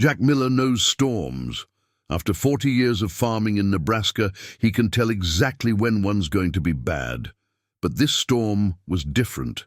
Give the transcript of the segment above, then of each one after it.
Jack Miller knows storms. After 40 years of farming in Nebraska, he can tell exactly when one's going to be bad. But this storm was different.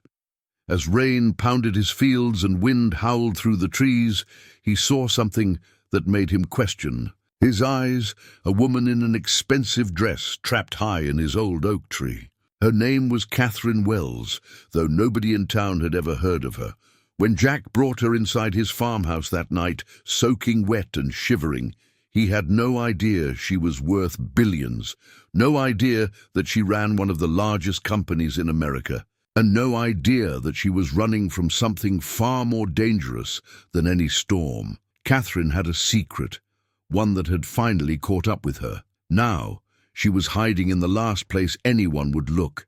As rain pounded his fields and wind howled through the trees, he saw something that made him question. His eyes, a woman in an expensive dress trapped high in his old oak tree. Her name was Katherine Wells, though nobody in town had ever heard of her. When Jack brought her inside his farmhouse that night, soaking wet and shivering, he had no idea she was worth billions, no idea that she ran one of the largest companies in America, and no idea that she was running from something far more dangerous than any storm. Katherine had a secret, one that had finally caught up with her. Now, she was hiding in the last place anyone would look,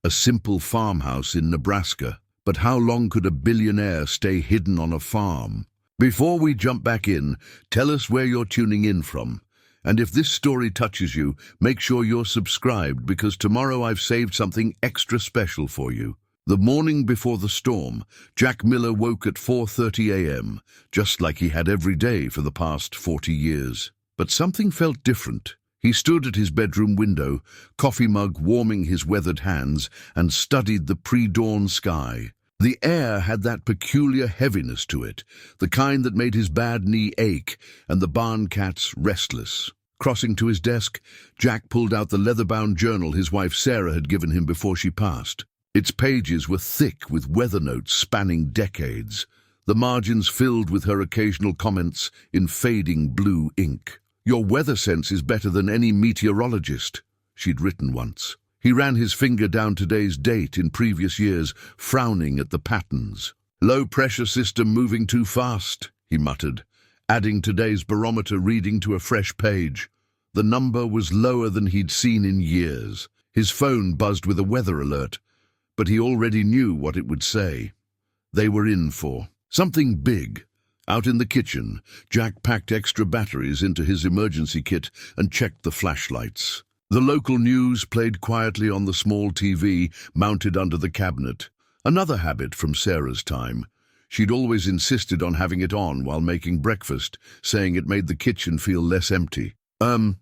a simple farmhouse in Nebraska. But how long could a billionaire stay hidden on a farm? Before we jump back in, tell us where you're tuning in from. And if this story touches you, make sure you're subscribed, because tomorrow I've saved something extra special for you. The morning before the storm, Jack Miller woke at 4:30 a.m., just like he had every day for the past 40 years. But something felt different. He stood at his bedroom window, coffee mug warming his weathered hands, and studied the pre-dawn sky. The air had that peculiar heaviness to it, the kind that made his bad knee ache and the barn cats restless. Crossing to his desk, Jack pulled out the leather-bound journal his wife Sarah had given him before she passed. Its pages were thick with weather notes spanning decades, the margins filled with her occasional comments in fading blue ink. "Your weather sense is better than any meteorologist," she'd written once. He ran his finger down today's date in previous years, frowning at the patterns. "Low-pressure system moving too fast," he muttered, adding today's barometer reading to a fresh page. The number was lower than he'd seen in years. His phone buzzed with a weather alert, but he already knew what it would say. They were in for something big. Out in the kitchen, Jack packed extra batteries into his emergency kit and checked the flashlights. The local news played quietly on the small TV mounted under the cabinet. Another habit from Sarah's time. She'd always insisted on having it on while making breakfast, saying it made the kitchen feel less empty. An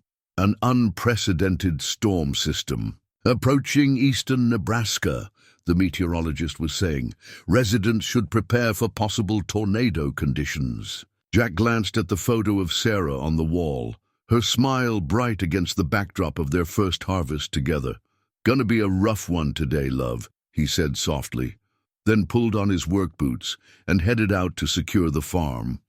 unprecedented storm system. "Approaching eastern Nebraska," the meteorologist was saying. "Residents should prepare for possible tornado conditions." Jack glanced at the photo of Sarah on the wall, her smile bright against the backdrop of their first harvest together. "Gonna be a rough one today, love," he said softly, then pulled on his work boots and headed out to secure the farm.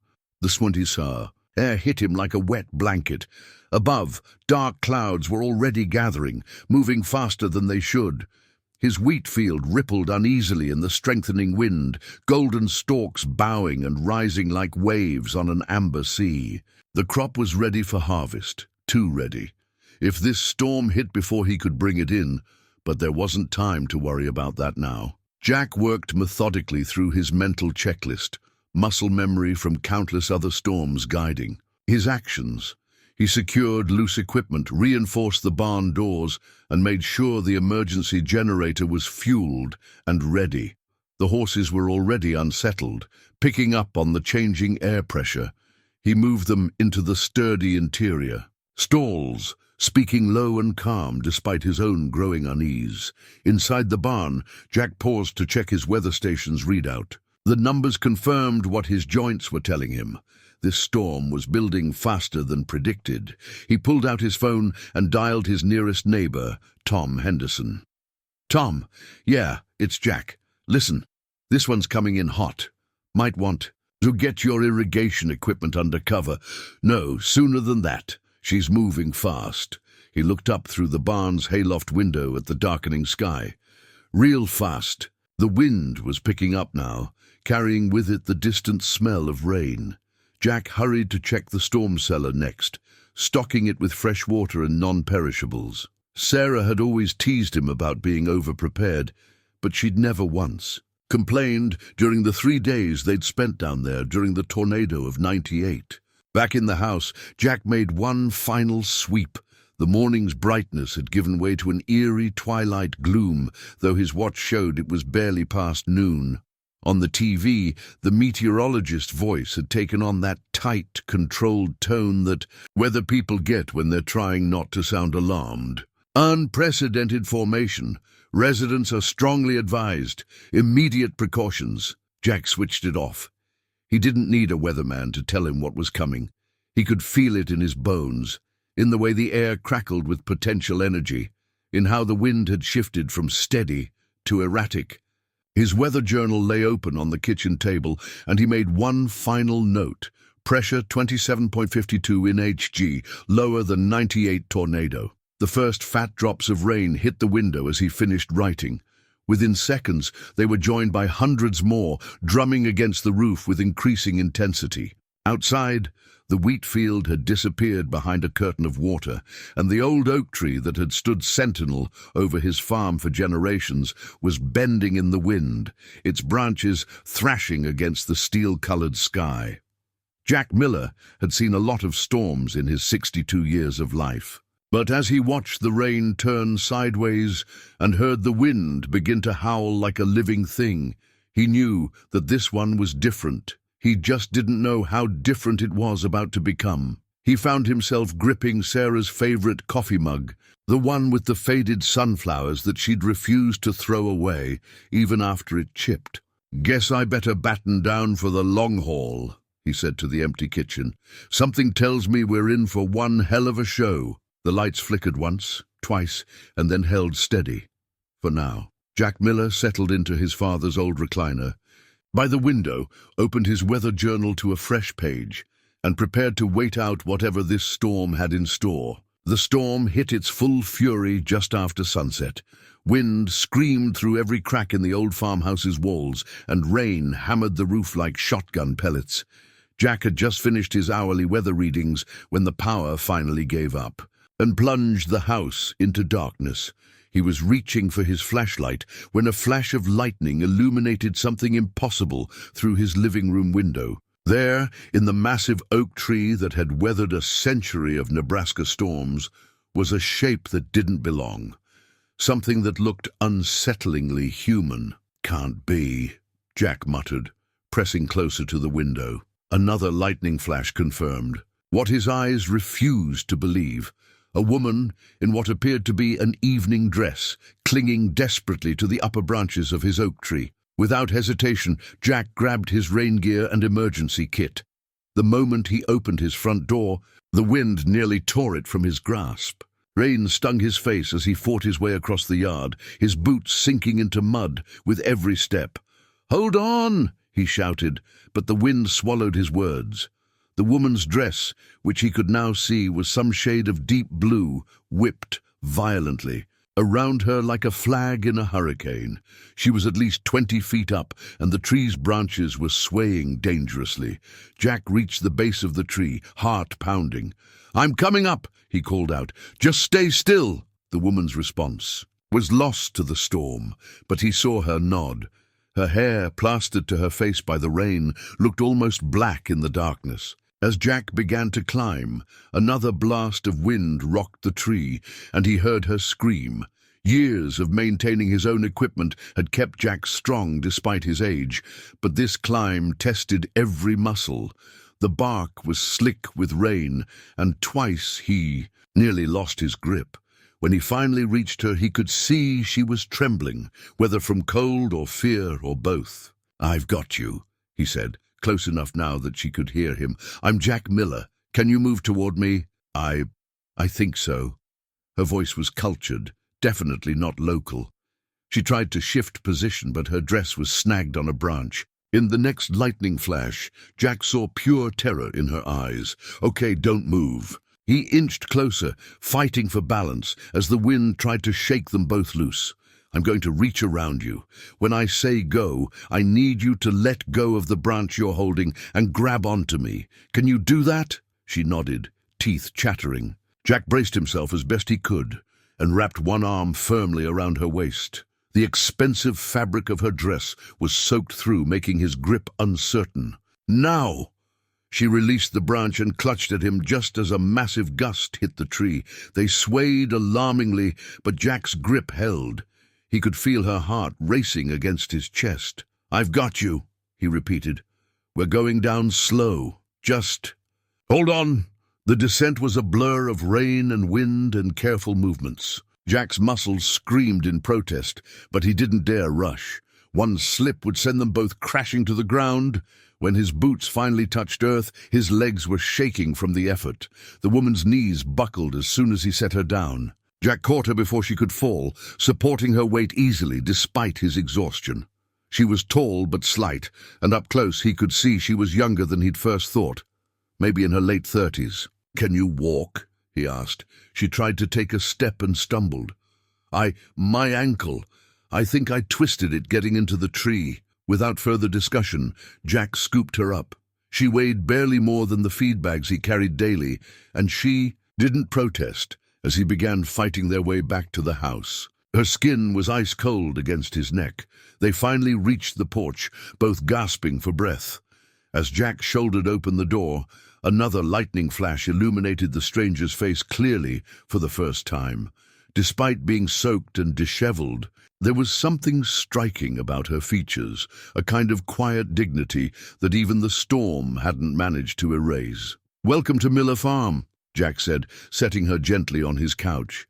The squinty saw. Air hit him like a wet blanket. Above, dark clouds were already gathering, moving faster than they should. His wheat field rippled uneasily in the strengthening wind, golden stalks bowing and rising like waves on an amber sea. The crop was ready for harvest, too ready. If this storm hit before he could bring it in, but there wasn't time to worry about that now. Jack worked methodically through his mental checklist, muscle memory from countless other storms guiding his actions. He secured loose equipment, reinforced the barn doors, and made sure the emergency generator was fueled and ready. The horses were already unsettled, picking up on the changing air pressure. He moved them into the sturdy interior. Stalls, speaking low and calm despite his own growing unease. Inside the barn, Jack paused to check his weather station's readout. The numbers confirmed what his joints were telling him. This storm was building faster than predicted. He pulled out his phone and dialed his nearest neighbor, Tom Henderson. "Tom, yeah, it's Jack. Listen, this one's coming in hot. Might want to get your irrigation equipment under cover." "No, sooner than that. She's moving fast." He looked up through the barn's hayloft window at the darkening sky. "Real fast." The wind was picking up now, carrying with it the distant smell of rain. Jack hurried to check the storm cellar next, stocking it with fresh water and non-perishables. Sarah had always teased him about being over-prepared, but she'd never once complained during the 3 days they'd spent down there during the tornado of '98. Back in the house, Jack made one final sweep. The morning's brightness had given way to an eerie twilight gloom, though his watch showed it was barely past noon. On the TV, the meteorologist's voice had taken on that tight, controlled tone that weather people get when they're trying not to sound alarmed. Unprecedented formation. Residents are strongly advised. Immediate precautions. Jack switched it off. He didn't need a weatherman to tell him what was coming. He could feel it in his bones, in the way the air crackled with potential energy, in how the wind had shifted from steady to erratic. His weather journal lay open on the kitchen table, and he made one final note. Pressure 27.52 in Hg, lower than 98 tornado. The first fat drops of rain hit the window as he finished writing. Within seconds, they were joined by hundreds more, drumming against the roof with increasing intensity. Outside, the wheat field had disappeared behind a curtain of water, and the old oak tree that had stood sentinel over his farm for generations was bending in the wind, its branches thrashing against the steel-colored sky. Jack Miller had seen a lot of storms in his 62 years of life. But as he watched the rain turn sideways and heard the wind begin to howl like a living thing, he knew that this one was different. He just didn't know how different it was about to become. He found himself gripping Sarah's favorite coffee mug, the one with the faded sunflowers that she'd refused to throw away, even after it chipped. "Guess I better batten down for the long haul," he said to the empty kitchen. "Something tells me we're in for one hell of a show." The lights flickered once, twice, and then held steady. For now, Jack Miller settled into his father's old recliner, by the window, opened his weather journal to a fresh page, and prepared to wait out whatever this storm had in store. The storm hit its full fury just after sunset. Wind screamed through every crack in the old farmhouse's walls, and rain hammered the roof like shotgun pellets. Jack had just finished his hourly weather readings when the power finally gave up and plunged the house into darkness. He was reaching for his flashlight when a flash of lightning illuminated something impossible through his living room window. There, in the massive oak tree that had weathered a century of Nebraska storms, was a shape that didn't belong. Something that looked unsettlingly human. "Can't be," Jack muttered, pressing closer to the window. Another lightning flash confirmed what his eyes refused to believe. A woman, in what appeared to be an evening dress, clinging desperately to the upper branches of his oak tree. Without hesitation, Jack grabbed his rain gear and emergency kit. The moment he opened his front door, the wind nearly tore it from his grasp. Rain stung his face as he fought his way across the yard, his boots sinking into mud with every step. "Hold on!" he shouted, but the wind swallowed his words. The woman's dress, which he could now see was some shade of deep blue, whipped violently. Around her like a flag in a hurricane. She was at least 20 feet up, and the tree's branches were swaying dangerously. Jack reached the base of the tree, heart pounding. "I'm coming up," he called out. "Just stay still." The woman's response was lost to the storm, but he saw her nod. Her hair, plastered to her face by the rain, looked almost black in the darkness. As Jack began to climb, another blast of wind rocked the tree, and he heard her scream. Years of maintaining his own equipment had kept Jack strong despite his age, but this climb tested every muscle. The bark was slick with rain, and twice he nearly lost his grip. When he finally reached her, he could see she was trembling, whether from cold or fear or both. "I've got you," he said, close enough now that she could hear him. "I'm Jack Miller. Can you move toward me?" I think so." Her voice was cultured, definitely not local. She tried to shift position, but her dress was snagged on a branch. In the next lightning flash, Jack saw pure terror in her eyes. "Okay, don't move." He inched closer, fighting for balance, as the wind tried to shake them both loose. "I'm going to reach around you. When I say go, I need you to let go of the branch you're holding and grab onto me. Can you do that?" She nodded, teeth chattering. Jack braced himself as best he could and wrapped one arm firmly around her waist. The expensive fabric of her dress was soaked through, making his grip uncertain. "Now!" She released the branch and clutched at him just as a massive gust hit the tree. They swayed alarmingly, but Jack's grip held. He could feel her heart racing against his chest. "I've got you," he repeated. "We're going down slow. Just hold on." The descent was a blur of rain and wind and careful movements. Jack's muscles screamed in protest, but he didn't dare rush. One slip would send them both crashing to the ground. When his boots finally touched earth, his legs were shaking from the effort. The woman's knees buckled as soon as he set her down. Jack caught her before she could fall, supporting her weight easily despite his exhaustion. She was tall but slight, and up close he could see she was younger than he'd first thought, maybe in her late 30s. "Can you walk?" he asked. She tried to take a step and stumbled. My ankle. I think I twisted it getting into the tree." Without further discussion, Jack scooped her up. She weighed barely more than the feed bags he carried daily, and she didn't protest as he began fighting their way back to the house. Her skin was ice cold against his neck. They finally reached the porch, both gasping for breath. As Jack shouldered open the door, another lightning flash illuminated the stranger's face clearly for the first time. Despite being soaked and disheveled, there was something striking about her features, a kind of quiet dignity that even the storm hadn't managed to erase. "Welcome to Miller Farm," Jack said, setting her gently on his couch.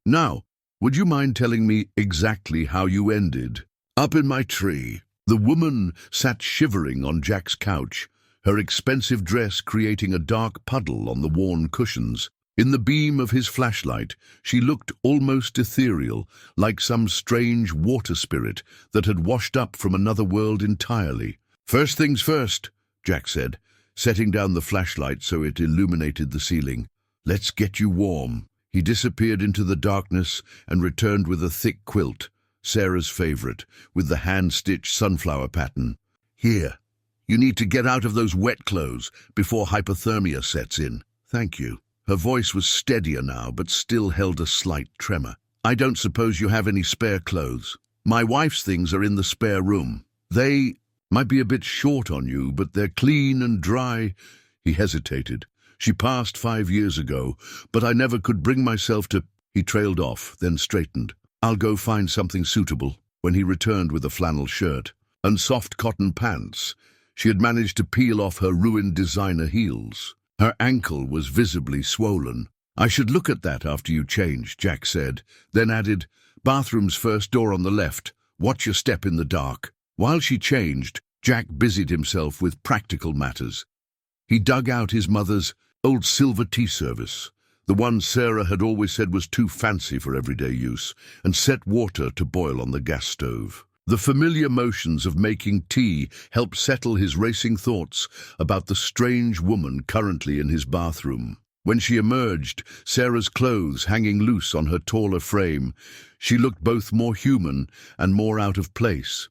"Now, would you mind telling me exactly how you ended up in my tree?" The woman sat shivering on Jack's couch, her expensive dress creating a dark puddle on the worn cushions. In the beam of his flashlight, she looked almost ethereal, like some strange water spirit that had washed up from another world entirely. "First things first," Jack said, setting down the flashlight so it illuminated the ceiling. "Let's get you warm." He disappeared into the darkness and returned with a thick quilt, Sarah's favorite, with the hand-stitched sunflower pattern. "Here, you need to get out of those wet clothes before hypothermia sets in." "Thank you." Her voice was steadier now, but still held a slight tremor. "I don't suppose you have any spare clothes? My wife's things are in the spare room. They might be a bit short on you, but they're clean and dry." He hesitated. "She passed 5 years ago, but I never could bring myself to—" He trailed off, then straightened. "I'll go find something suitable." When he returned with a flannel shirt and soft cotton pants, she had managed to peel off her ruined designer heels. Her ankle was visibly swollen. "I should look at that after you change," Jack said, then added, "Bathroom's first door on the left. Watch your step in the dark." While she changed, Jack busied himself with practical matters. He dug out his mother's old silver tea service, the one Sarah had always said was too fancy for everyday use, and set water to boil on the gas stove. The familiar motions of making tea helped settle his racing thoughts about the strange woman currently in his bathroom. When she emerged, Sarah's clothes hanging loose on her taller frame, she looked both more human and more out of place.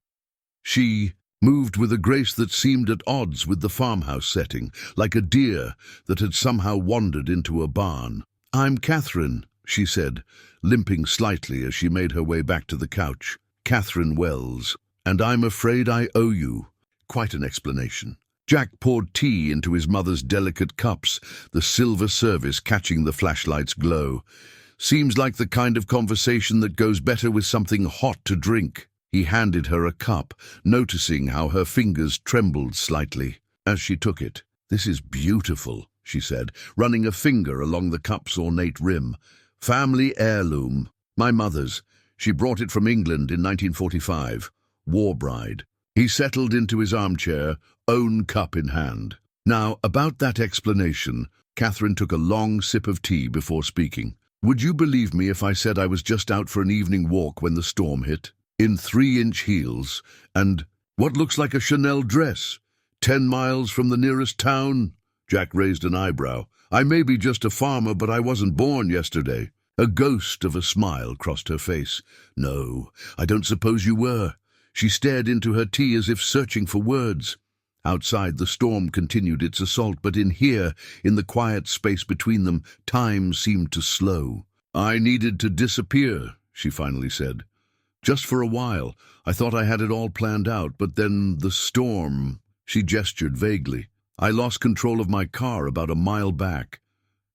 She moved with a grace that seemed at odds with the farmhouse setting, like a deer that had somehow wandered into a barn. "I'm Katherine," she said, limping slightly as she made her way back to the couch. "Katherine Wells, and I'm afraid I owe you." Quite an explanation. Jack poured tea into his mother's delicate cups, the silver service catching the flashlight's glow. "Seems like the kind of conversation that goes better with something hot to drink." He handed her a cup, noticing how her fingers trembled slightly as she took it. "This is beautiful," she said, running a finger along the cup's ornate rim. "Family heirloom. My mother's. She brought it from England in 1945. War bride." He settled into his armchair, own cup in hand. Now, about that explanation, Katherine took a long sip of tea before speaking. "Would you believe me if I said I was just out for an evening walk when the storm hit? In 3-inch heels, and what looks like a Chanel dress. 10 miles from the nearest town?" Jack raised an eyebrow. "I may be just a farmer, but I wasn't born yesterday." A ghost of a smile crossed her face. "No, I don't suppose you were." She stared into her tea as if searching for words. Outside, the storm continued its assault, but in here, in the quiet space between them, time seemed to slow. "I needed to disappear," she finally said. "Just for a while. I thought I had it all planned out, but then the storm—" She gestured vaguely. "I lost control of my car about a mile back.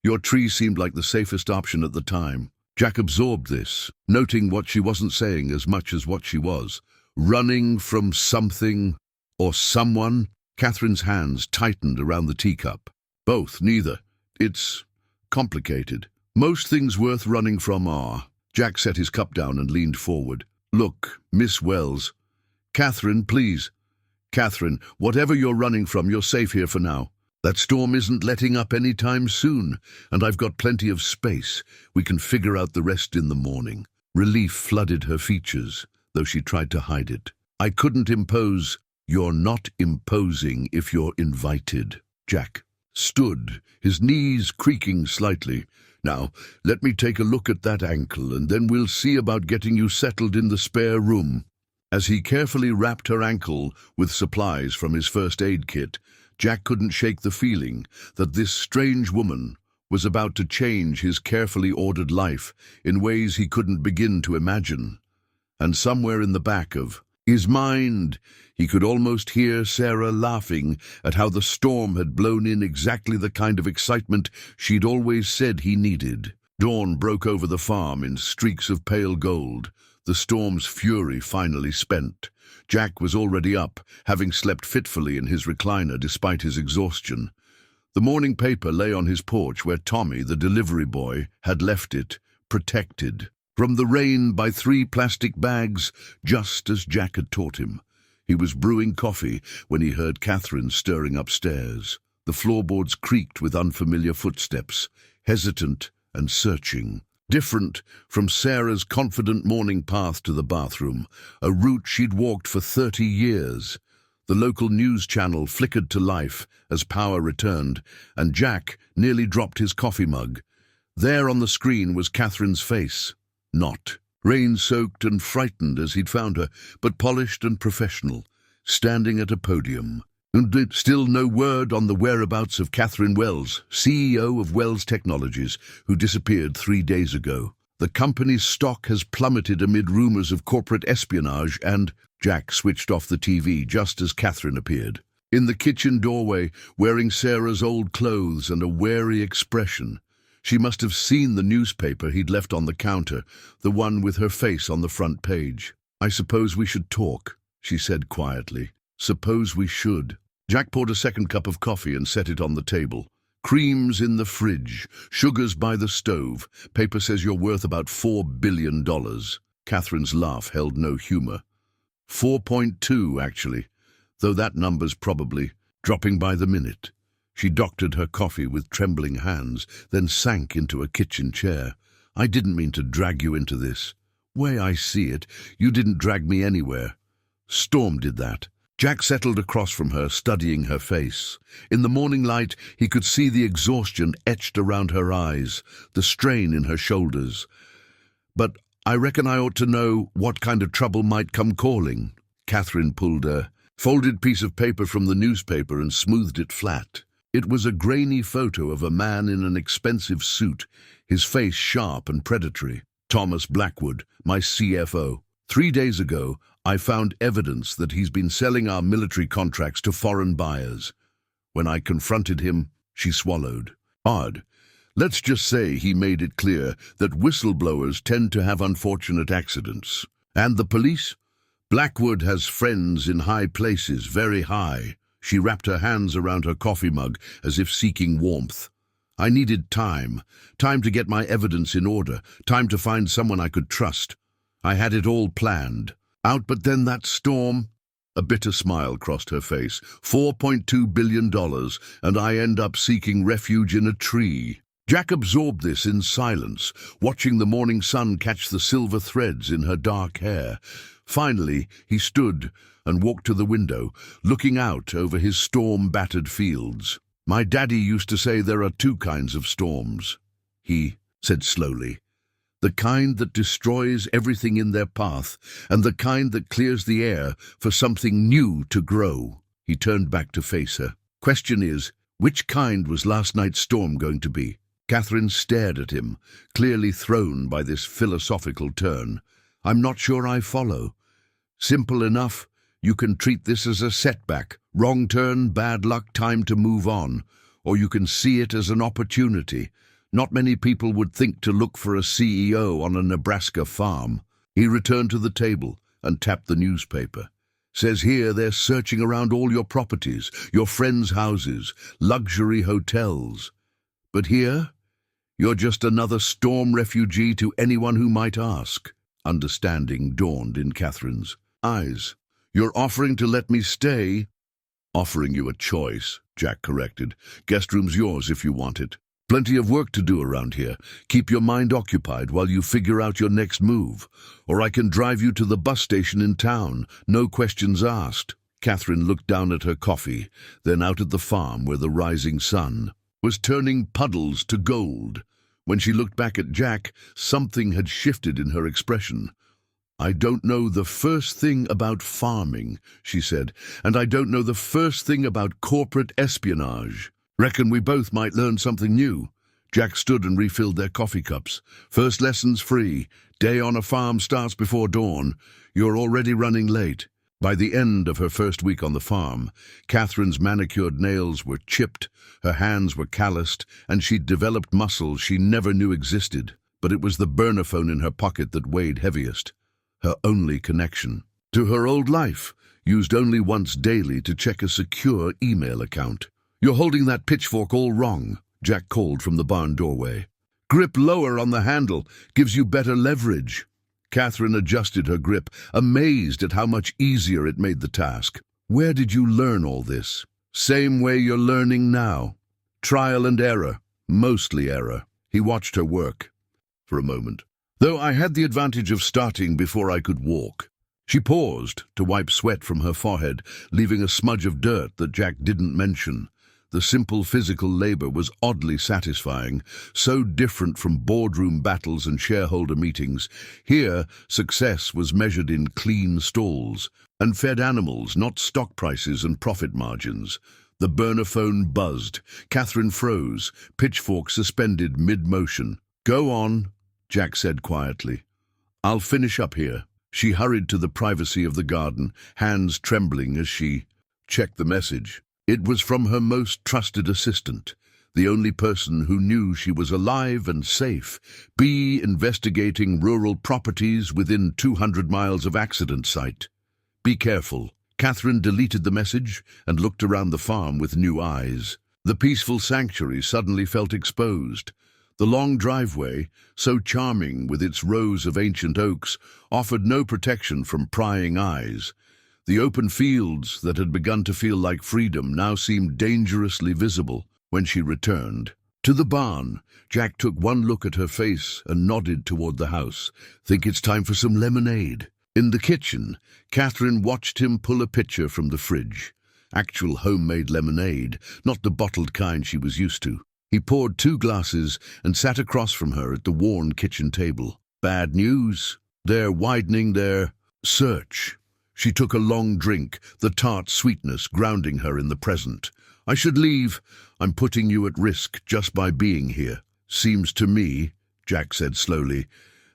Your tree seemed like the safest option at the time." Jack absorbed this, noting what she wasn't saying as much as what she was. Running from something or someone? Catherine's hands tightened around the teacup. Both, neither. It's complicated. Most things worth running from are. Jack set his cup down and leaned forward. Look, Miss Wells. Katherine, please. Katherine, whatever you're running from, you're safe here for now. That storm isn't letting up any time soon, and I've got plenty of space. We can figure out the rest in the morning. Relief flooded her features, though she tried to hide it. I couldn't impose. You're not imposing if you're invited. Jack stood, his knees creaking slightly. Now, let me take a look at that ankle, and then we'll see about getting you settled in the spare room. As he carefully wrapped her ankle with supplies from his first aid kit, Jack couldn't shake the feeling that this strange woman was about to change his carefully ordered life in ways he couldn't begin to imagine. And somewhere in the back of his mind, he could almost hear Sarah laughing at how the storm had blown in exactly the kind of excitement she'd always said he needed. Dawn broke over the farm in streaks of pale gold, the storm's fury finally spent. Jack was already up, having slept fitfully in his recliner despite his exhaustion. The morning paper lay on his porch where Tommy, the delivery boy, had left it, protected from the rain by 3 plastic bags, just as Jack had taught him. He was brewing coffee when he heard Katherine stirring upstairs. The floorboards creaked with unfamiliar footsteps, hesitant and searching. Different from Sarah's confident morning path to the bathroom, a route she'd walked for 30 years. The local news channel flickered to life as power returned, and Jack nearly dropped his coffee mug. There on the screen was Katherine's face. Not rain-soaked and frightened as he'd found her, but polished and professional, standing at a podium. And still no word on the whereabouts of Katherine Wells, CEO of Wells Technologies, who disappeared 3 days ago. The company's stock has plummeted amid rumors of corporate espionage, and Jack switched off the TV just as Katherine appeared. In the kitchen doorway, wearing Sarah's old clothes and a wary expression. She must have seen the newspaper he'd left on the counter, the one with her face on the front page. I suppose we should talk, she said quietly. Suppose we should. Jack poured a second cup of coffee and set it on the table. Creams in the fridge, sugars by the stove. Paper says you're worth about $4 billion. Katherine's laugh held no humor. 4.2, actually, though that number's probably dropping by the minute. She doctored her coffee with trembling hands, then sank into a kitchen chair. I didn't mean to drag you into this. Way I see it, you didn't drag me anywhere. Storm did that. Jack settled across from her, studying her face. In the morning light, he could see the exhaustion etched around her eyes, the strain in her shoulders. But I reckon I ought to know what kind of trouble might come calling. Katherine pulled a folded piece of paper from the newspaper and smoothed it flat. It was a grainy photo of a man in an expensive suit, his face sharp and predatory. Thomas Blackwood, my CFO. 3 days ago, I found evidence that he's been selling our military contracts to foreign buyers. When I confronted him, she swallowed. Odd. Let's just say he made it clear that whistleblowers tend to have unfortunate accidents. And the police? Blackwood has friends in high places, very high. She wrapped her hands around her coffee mug as if seeking warmth. I needed time to get my evidence in order, time to find someone I could trust. I had it all planned. But then that storm. A bitter smile crossed her face. $4.2 billion, and I end up seeking refuge in a tree. Jack absorbed this in silence, watching the morning sun catch the silver threads in her dark hair. Finally, he stood and walked to the window, looking out over his storm-battered fields. My daddy used to say there are 2 kinds of storms, he said slowly. The kind that destroys everything in their path, and the kind that clears the air for something new to grow. He turned back to face her. Question is, which kind was last night's storm going to be? Katherine stared at him, clearly thrown by this philosophical turn. I'm not sure I follow. Simple enough. You can treat this as a setback, wrong turn, bad luck, time to move on. Or you can see it as an opportunity. Not many people would think to look for a CEO on a Nebraska farm. He returned to the table, and tapped the newspaper. Says here they're searching around all your properties, your friends' houses, luxury hotels. But here, you're just another storm refugee to anyone who might ask. Understanding dawned in Katherine's eyes. You're offering to let me stay? Offering you a choice, Jack corrected. Guest room's yours if you want it. Plenty of work to do around here. Keep your mind occupied while you figure out your next move. Or I can drive you to the bus station in town, no questions asked. Katherine looked down at her coffee, then out at the farm where the rising sun was turning puddles to gold. When she looked back at Jack, something had shifted in her expression. I don't know the first thing about farming, she said, and I don't know the first thing about corporate espionage. Reckon we both might learn something new. Jack stood and refilled their coffee cups. First lessons free. Day on a farm starts before dawn. You're already running late. By the end of her first week on the farm, Katherine's manicured nails were chipped, her hands were calloused, and she'd developed muscles she never knew existed. But it was the burner phone in her pocket that weighed heaviest. Her only connection to her old life, used only once daily to check a secure email account. You're holding that pitchfork all wrong, Jack called from the barn doorway. Grip lower on the handle, gives you better leverage. Katherine adjusted her grip, amazed at how much easier it made the task. Where did you learn all this? Same way you're learning now. Trial and error, mostly error. He watched her work for a moment. Though I had the advantage of starting before I could walk. She paused to wipe sweat from her forehead, leaving a smudge of dirt that Jack didn't mention. The simple physical labor was oddly satisfying, so different from boardroom battles and shareholder meetings. Here, success was measured in clean stalls and fed animals, not stock prices and profit margins. The burner phone buzzed. Katherine froze, pitchfork suspended mid-motion. Go on, Jack said quietly. I'll finish up here. She hurried to the privacy of the garden, hands trembling as she checked the message. It was from her most trusted assistant, the only person who knew she was alive and safe. B investigating rural properties within 200 miles of accident site. Be careful. Katherine deleted the message and looked around the farm with new eyes. The peaceful sanctuary suddenly felt exposed. The long driveway, so charming with its rows of ancient oaks, offered no protection from prying eyes. The open fields that had begun to feel like freedom now seemed dangerously visible when she returned. To the barn, Jack took one look at her face and nodded toward the house. Think it's time for some lemonade. In the kitchen, Katherine watched him pull a pitcher from the fridge. Actual homemade lemonade, not the bottled kind she was used to. He poured 2 glasses and sat across from her at the worn kitchen table. Bad news. They're widening their search. She took a long drink, the tart sweetness grounding her in the present. I should leave. I'm putting you at risk just by being here. Seems to me, Jack said slowly,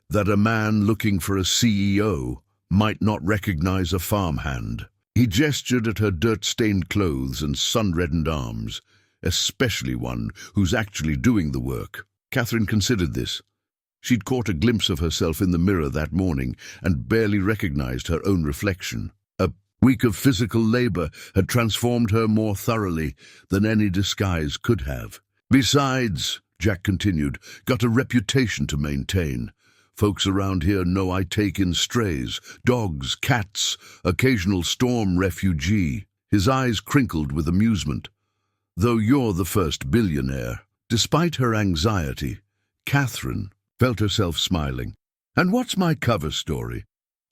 that a man looking for a CEO might not recognize a farmhand. He gestured at her dirt-stained clothes and sun-reddened arms, especially one who's actually doing the work. Katherine considered this. She'd caught a glimpse of herself in the mirror that morning and barely recognized her own reflection. A week of physical labor had transformed her more thoroughly than any disguise could have. Besides, Jack continued, got a reputation to maintain. Folks around here know I take in strays, dogs, cats, occasional storm refugee. His eyes crinkled with amusement. Though you're the first billionaire. Despite her anxiety, Katherine felt herself smiling. And what's my cover story?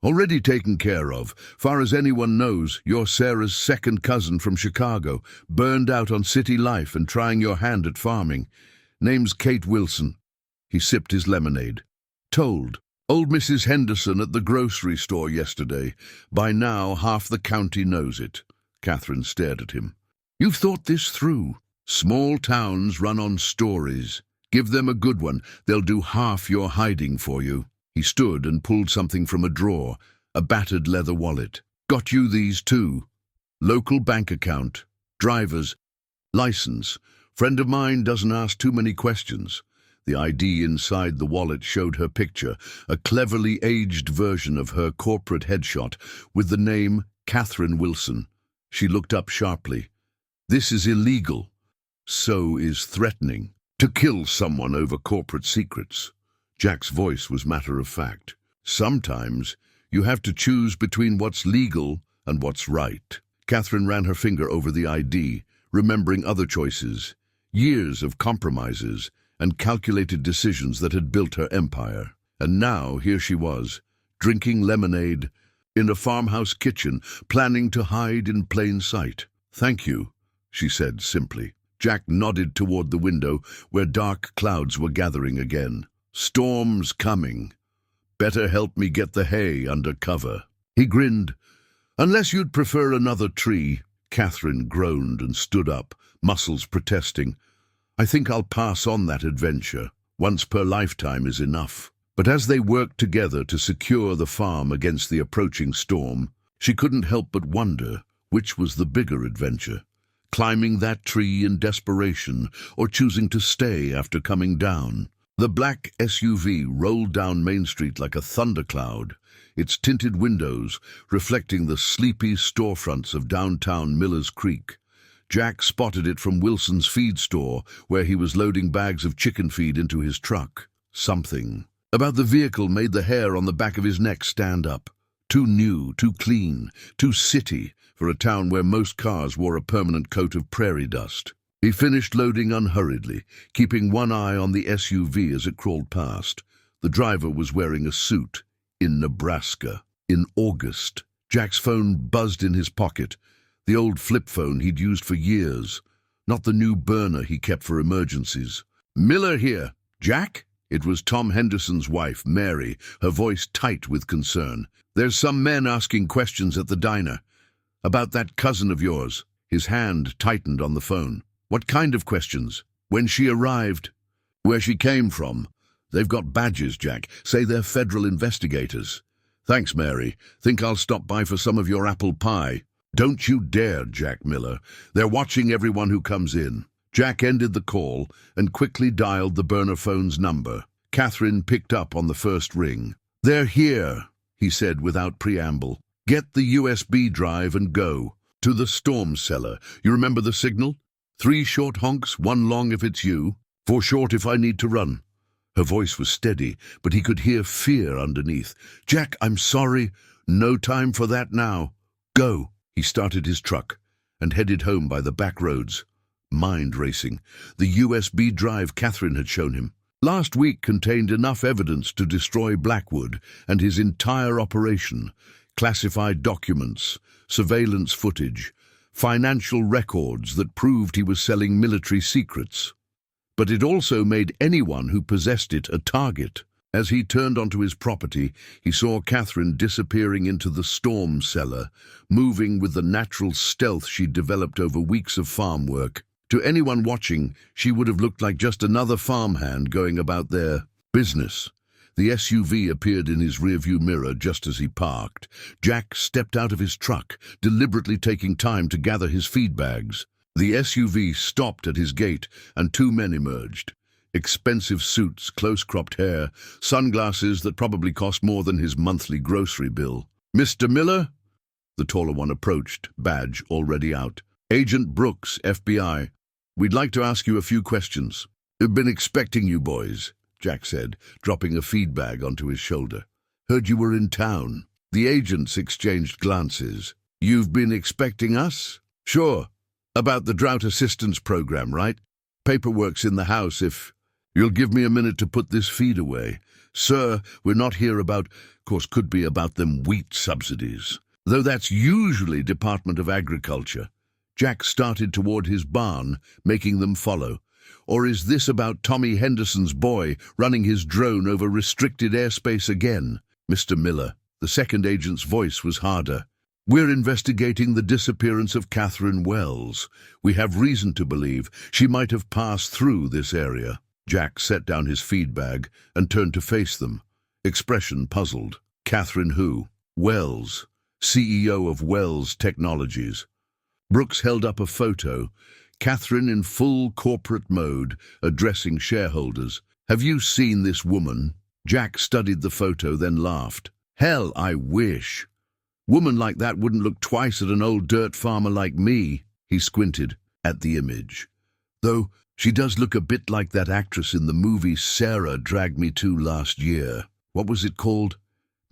Already taken care of. Far as anyone knows, you're Sarah's second cousin from Chicago, burned out on city life and trying your hand at farming. Name's Kate Wilson. He sipped his lemonade. Told. Old Mrs. Henderson at the grocery store yesterday. By now, half the county knows it. Katherine stared at him. You've thought this through. Small towns run on stories. Give them a good one, they'll do half your hiding for you. He stood and pulled something from a drawer, a battered leather wallet. Got you these too. Local bank account, driver's license. Friend of mine doesn't ask too many questions. The ID inside the wallet showed her picture, a cleverly aged version of her corporate headshot with the name Katherine Wilson. She looked up sharply. "This is illegal. So is threatening. To kill someone over corporate secrets." Jack's voice was matter-of-fact. "Sometimes you have to choose between what's legal and what's right." Katherine ran her finger over the ID, remembering other choices, years of compromises and calculated decisions that had built her empire. And now here she was, drinking lemonade in a farmhouse kitchen, planning to hide in plain sight. "Thank you," she said simply. Jack nodded toward the window where dark clouds were gathering again. "Storm's coming. Better help me get the hay under cover." He grinned. "Unless you'd prefer another tree." Katherine groaned and stood up, muscles protesting. "I think I'll pass on that adventure. Once per lifetime is enough." But as they worked together to secure the farm against the approaching storm, she couldn't help but wonder which was the bigger adventure. Climbing that tree in desperation, or choosing to stay after coming down. The black SUV rolled down Main Street like a thundercloud, its tinted windows reflecting the sleepy storefronts of downtown Millers Creek. Jack spotted it from Wilson's feed store, where he was loading bags of chicken feed into his truck. Something about the vehicle made the hair on the back of his neck stand up. Too new, too clean, too city for a town where most cars wore a permanent coat of prairie dust. He finished loading unhurriedly, keeping one eye on the SUV as it crawled past. The driver was wearing a suit. In Nebraska. In August. Jack's phone buzzed in his pocket, the old flip phone he'd used for years, not the new burner he kept for emergencies. "Miller here. Jack?" It was Tom Henderson's wife, Mary, her voice tight with concern. "There's some men asking questions at the diner. About that cousin of yours." His hand tightened on the phone. "What kind of questions?" "When she arrived. Where she came from. They've got badges, Jack. Say they're federal investigators." "Thanks, Mary. Think I'll stop by for some of your apple pie." "Don't you dare, Jack Miller. They're watching everyone who comes in." Jack ended the call and quickly dialed the burner phone's number. Katherine picked up on the first ring. "They're here," he said without preamble. "Get the USB drive and go. To the storm cellar. You remember the signal? 3 short honks, 1 long if it's you. 4 short if I need to run." Her voice was steady, but he could hear fear underneath. "Jack, I'm sorry. No time for that now. Go." He started his truck and headed home by the back roads. Mind racing. The USB drive Katherine had shown him last week contained enough evidence to destroy Blackwood and his entire operation. Classified documents, surveillance footage, financial records that proved he was selling military secrets. But it also made anyone who possessed it a target. As he turned onto his property, he saw Katherine disappearing into the storm cellar, moving with the natural stealth she'd developed over weeks of farm work. To anyone watching, she would have looked like just another farmhand going about their business. The SUV appeared in his rearview mirror just as he parked. Jack stepped out of his truck, deliberately taking time to gather his feed bags. The SUV stopped at his gate, and 2 men emerged. Expensive suits, close-cropped hair, sunglasses that probably cost more than his monthly grocery bill. "Mr. Miller?" The taller one approached, badge already out. "Agent Brooks, FBI. We'd like to ask you a few questions." "We've been expecting you boys," Jack said, dropping a feed bag onto his shoulder. "Heard you were in town." The agents exchanged glances. "You've been expecting us?" "Sure. About the drought assistance program, right? Paperwork's in the house if you'll give me a minute to put this feed away. Sir, we're not here about, of course, could be about them wheat subsidies. Though that's usually Department of Agriculture." Jack started toward his barn, making them follow. "Or is this about Tommy Henderson's boy running his drone over restricted airspace again?" "Mr. Miller." The second agent's voice was harder. "We're investigating the disappearance of Katherine Wells. We have reason to believe she might have passed through this area." Jack set down his feed bag and turned to face them, expression puzzled. "Katherine who?" "Wells, CEO of Wells Technologies." Brooks held up a photo, Katherine in full corporate mode, addressing shareholders. "Have you seen this woman?" Jack studied the photo, then laughed. "Hell, I wish. Woman like that wouldn't look twice at an old dirt farmer like me." He squinted at the image. "Though she does look a bit like that actress in the movie Sarah dragged me to last year. What was it called?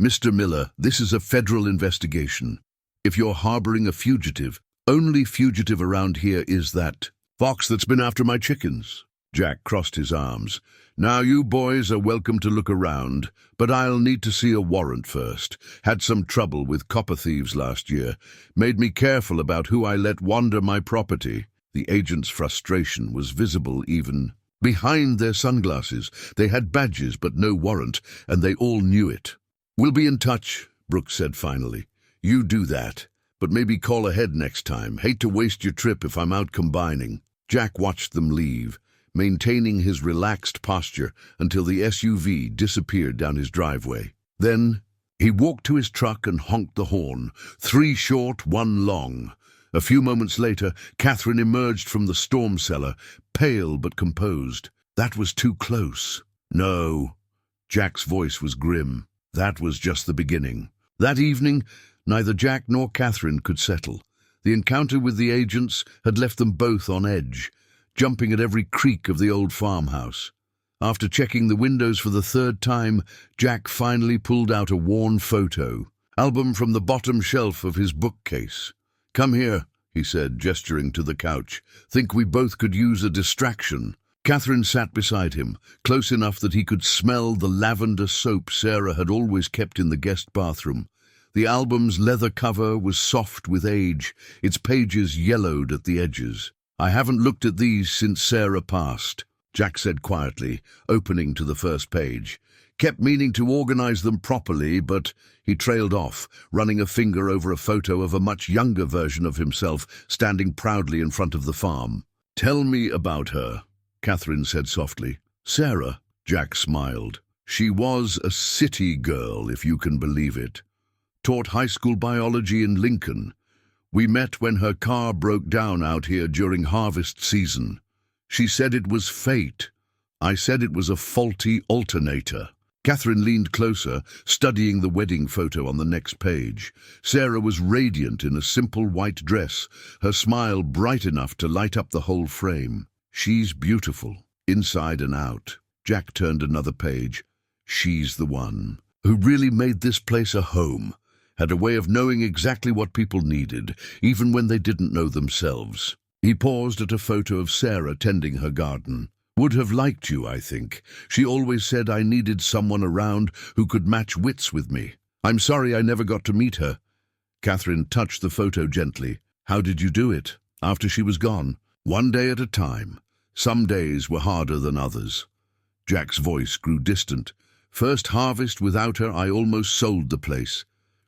Mr. Miller, this is a federal investigation. If you're harboring a fugitive, only fugitive around here is that fox that's been after my chickens." Jack crossed his arms. "Now you boys are welcome to look around, but I'll need to see a warrant first. Had some trouble with copper thieves last year. Made me careful about who I let wander my property." The agent's frustration was visible even behind their sunglasses. They had badges but no warrant, and they all knew it. "We'll be in touch," Brooks said finally. "You do that, but maybe call ahead next time. Hate to waste your trip if I'm out combining." Jack watched them leave, maintaining his relaxed posture until the SUV disappeared down his driveway. Then he walked to his truck and honked the horn. 3 short, 1 long. A few moments later, Katherine emerged from the storm cellar, pale but composed. "That was too close." "No." Jack's voice was grim. "That was just the beginning." That evening, neither Jack nor Katherine could settle. The encounter with the agents had left them both on edge, jumping at every creak of the old farmhouse. After checking the windows for the 3rd time, Jack finally pulled out a worn photo album from the bottom shelf of his bookcase. "Come here," he said, gesturing to the couch. "Think we both could use a distraction." Katherine sat beside him, close enough that he could smell the lavender soap Sarah had always kept in the guest bathroom. The album's leather cover was soft with age, its pages yellowed at the edges. "I haven't looked at these since Sarah passed," Jack said quietly, opening to the first page. "Kept meaning to organize them properly, but..." He trailed off, running a finger over a photo of a much younger version of himself standing proudly in front of the farm. "Tell me about her," Katherine said softly. "Sarah," Jack smiled. "She was a city girl, if you can believe it. Taught high school biology in Lincoln. We met when her car broke down out here during harvest season. She said it was fate. I said it was a faulty alternator." Katherine leaned closer, studying the wedding photo on the next page. Sarah was radiant in a simple white dress, her smile bright enough to light up the whole frame. "She's beautiful, inside and out." Jack turned another page. "She's the one who really made this place a home. Had a way of knowing exactly what people needed, even when they didn't know themselves." He paused at a photo of Sarah tending her garden. "Would have liked you, I think. She always said I needed someone around who could match wits with me. I'm sorry I never got to meet her." Katherine touched the photo gently. "How did you do it, after she was gone?" "One day at a time. Some days were harder than others." Jack's voice grew distant. "First harvest without her, I almost sold the place.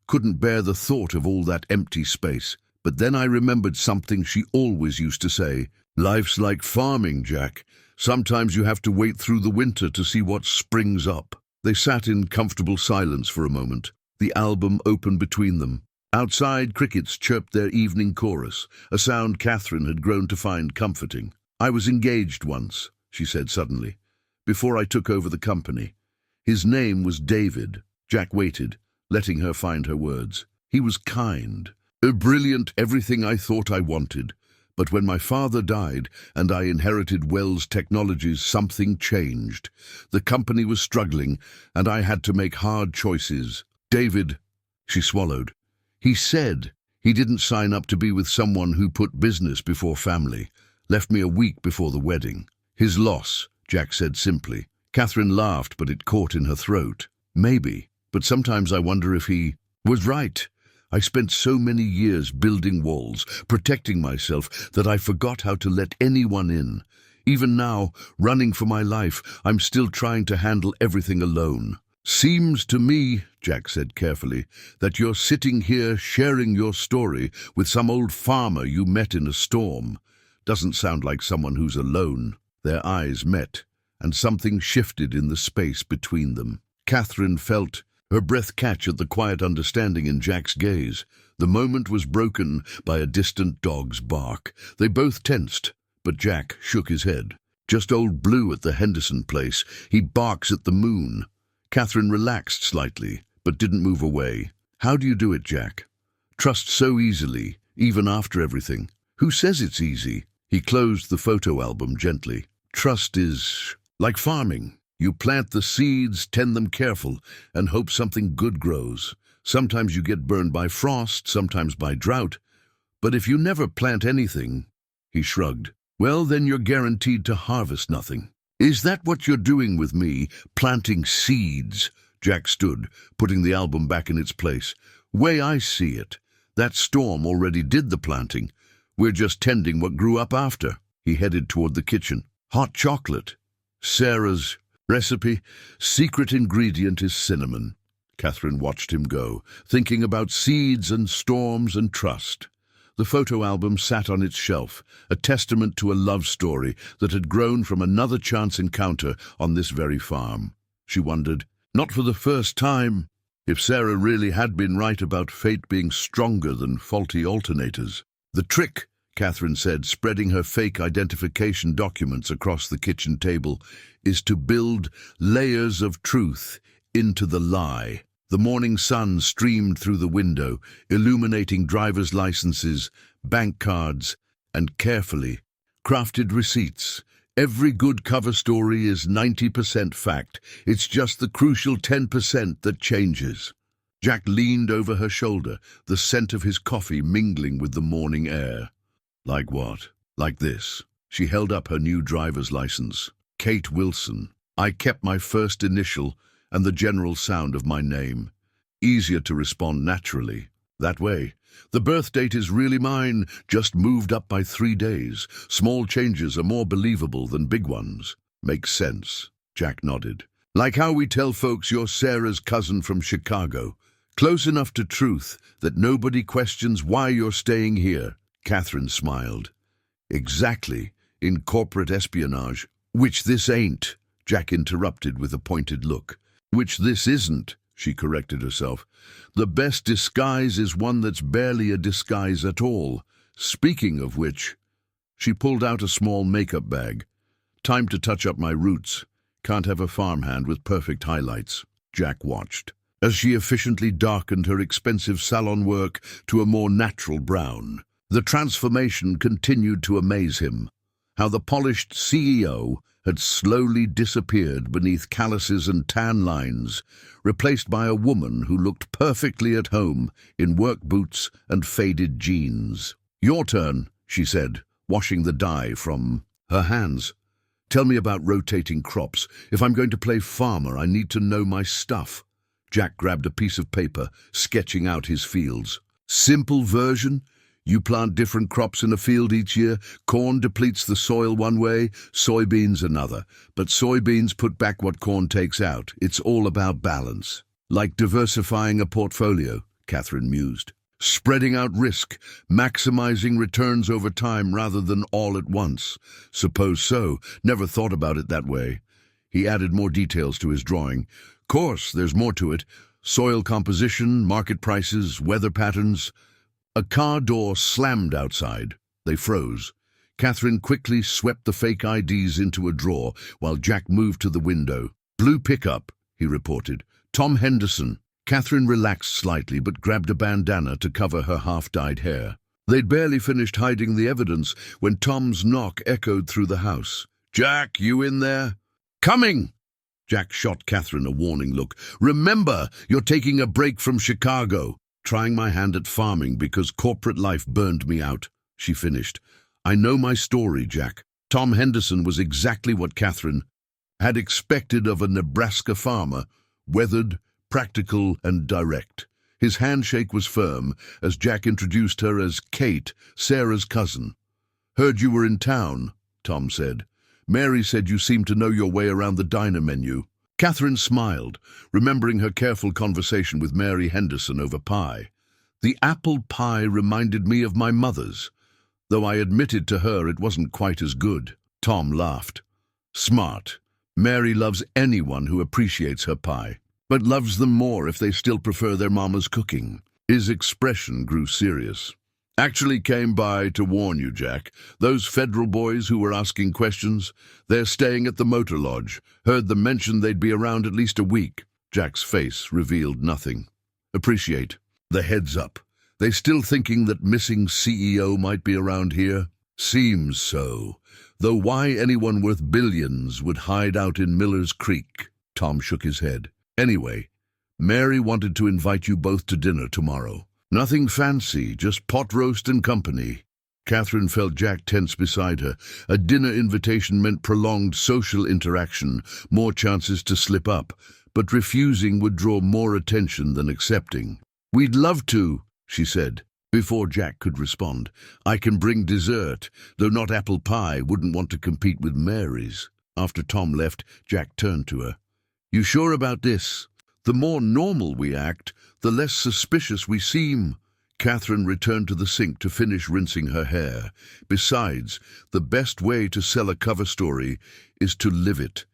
Couldn't bear the thought of all that empty space. But then I remembered something she always used to say. Life's like farming, Jack. Sometimes you have to wait through the winter to see what springs up." They sat in comfortable silence for a moment, the album open between them. Outside, crickets chirped their evening chorus, a sound Katherine had grown to find comforting. "I was engaged once," she said suddenly, "before I took over the company. His name was David." Jack waited, letting her find her words. "He was kind, brilliant, everything I thought I wanted. But when my father died and I inherited Wells Technologies, something changed. The company was struggling, and I had to make hard choices. David," she swallowed, "he said he didn't sign up to be with someone who put business before family. Left me a week before the wedding. His loss," Jack said simply. Katherine laughed, but it caught in her throat. "Maybe, but sometimes I wonder if he was right. I spent so many years building walls, protecting myself, that I forgot how to let anyone in. Even now, running for my life, I'm still trying to handle everything alone." "Seems to me," Jack said carefully, "that you're sitting here sharing your story with some old farmer you met in a storm. Doesn't sound like someone who's alone." Their eyes met, and something shifted in the space between them. Katherine felt her breath catch at the quiet understanding in Jack's gaze. The moment was broken by a distant dog's bark. They both tensed, but Jack shook his head. Just old Blue at the Henderson place. He barks at the moon. Katherine relaxed slightly, but didn't move away. How do you do it, Jack? Trust so easily, even after everything. Who says it's easy? He closed the photo album gently. Trust is like farming. You plant the seeds, tend them careful, and hope something good grows. Sometimes you get burned by frost, sometimes by drought. But if you never plant anything, he shrugged, well, then you're guaranteed to harvest nothing. Is that what you're doing with me, planting seeds? Jack stood, putting the album back in its place. Way I see it, that storm already did the planting. We're just tending what grew up after. He headed toward the kitchen. Hot chocolate. Sarah's recipe. Secret ingredient is cinnamon. Katherine watched him go, thinking about seeds and storms and trust. The photo album sat on its shelf, a testament to a love story that had grown from another chance encounter on this very farm. She wondered, not for the first time, if Sarah really had been right about fate being stronger than faulty alternators. The trick, Katherine said, spreading her fake identification documents across the kitchen table, is to build layers of truth into the lie. The morning sun streamed through the window, illuminating driver's licenses, bank cards, and carefully crafted receipts. Every good cover story is 90% fact. It's just the crucial 10% that changes. Jack leaned over her shoulder, the scent of his coffee mingling with the morning air. Like what? Like this. She held up her new driver's license. Kate Wilson. I kept my first initial and the general sound of my name. Easier to respond naturally. That way. The birth date is really mine, just moved up by 3 days. Small changes are more believable than big ones. Makes sense. Jack nodded. Like how we tell folks you're Sarah's cousin from Chicago. Close enough to truth that nobody questions why you're staying here. Katherine smiled. Exactly. In corporate espionage. Which this ain't, Jack interrupted with a pointed look. Which this isn't, she corrected herself. The best disguise is one that's barely a disguise at all. Speaking of which, she pulled out a small makeup bag. Time to touch up my roots. Can't have a farmhand with perfect highlights. Jack watched as she efficiently darkened her expensive salon work to a more natural brown. The transformation continued to amaze him. How the polished CEO had slowly disappeared beneath calluses and tan lines, replaced by a woman who looked perfectly at home in work boots and faded jeans. Your turn, she said, washing the dye from her hands. Tell me about rotating crops. If I'm going to play farmer, I need to know my stuff. Jack grabbed a piece of paper, sketching out his fields. Simple version? You plant different crops in a field each year. Corn depletes the soil one way, soybeans another. But soybeans put back what corn takes out. It's all about balance. Like diversifying a portfolio, Katherine mused. Spreading out risk, maximizing returns over time rather than all at once. Suppose so. Never thought about it that way. He added more details to his drawing. Course, there's more to it. Soil composition, market prices, weather patterns. A car door slammed outside. They froze. Katherine quickly swept the fake IDs into a drawer while Jack moved to the window. Blue pickup, he reported. Tom Henderson. Katherine relaxed slightly but grabbed a bandana to cover her half-dyed hair. They'd barely finished hiding the evidence when Tom's knock echoed through the house. Jack, you in there? Coming! Jack shot Katherine a warning look. Remember, you're taking a break from Chicago. Trying my hand at farming because corporate life burned me out, she finished. I know my story, Jack. Tom Henderson was exactly what Katherine had expected of a Nebraska farmer, weathered, practical, and direct. His handshake was firm as Jack introduced her as Kate, Sarah's cousin. Heard you were in town, Tom said. Mary said you seemed to know your way around the diner menu. Katherine smiled, remembering her careful conversation with Mary Henderson over pie. The apple pie reminded me of my mother's, though I admitted to her it wasn't quite as good. Tom laughed. Smart. Mary loves anyone who appreciates her pie, but loves them more if they still prefer their mama's cooking. His expression grew serious. Actually came by to warn you, Jack. Those federal boys who were asking questions, they're staying at the motor lodge. Heard them mention they'd be around at least a week. Jack's face revealed nothing. Appreciate the heads up. They still thinking that missing CEO might be around here? Seems so. Though why anyone worth billions would hide out in Miller's Creek? Tom shook his head. Anyway, Mary wanted to invite you both to dinner tomorrow. Nothing fancy, just pot roast and company. Katherine felt Jack tense beside her. A dinner invitation meant prolonged social interaction, more chances to slip up, but refusing would draw more attention than accepting. "We'd love to," she said, before Jack could respond. "I can bring dessert, though not apple pie, wouldn't want to compete with Mary's." After Tom left, Jack turned to her. "You sure about this? The more normal we act, the less suspicious we seem." Katherine returned to the sink to finish rinsing her hair. Besides, the best way to sell a cover story is to live it.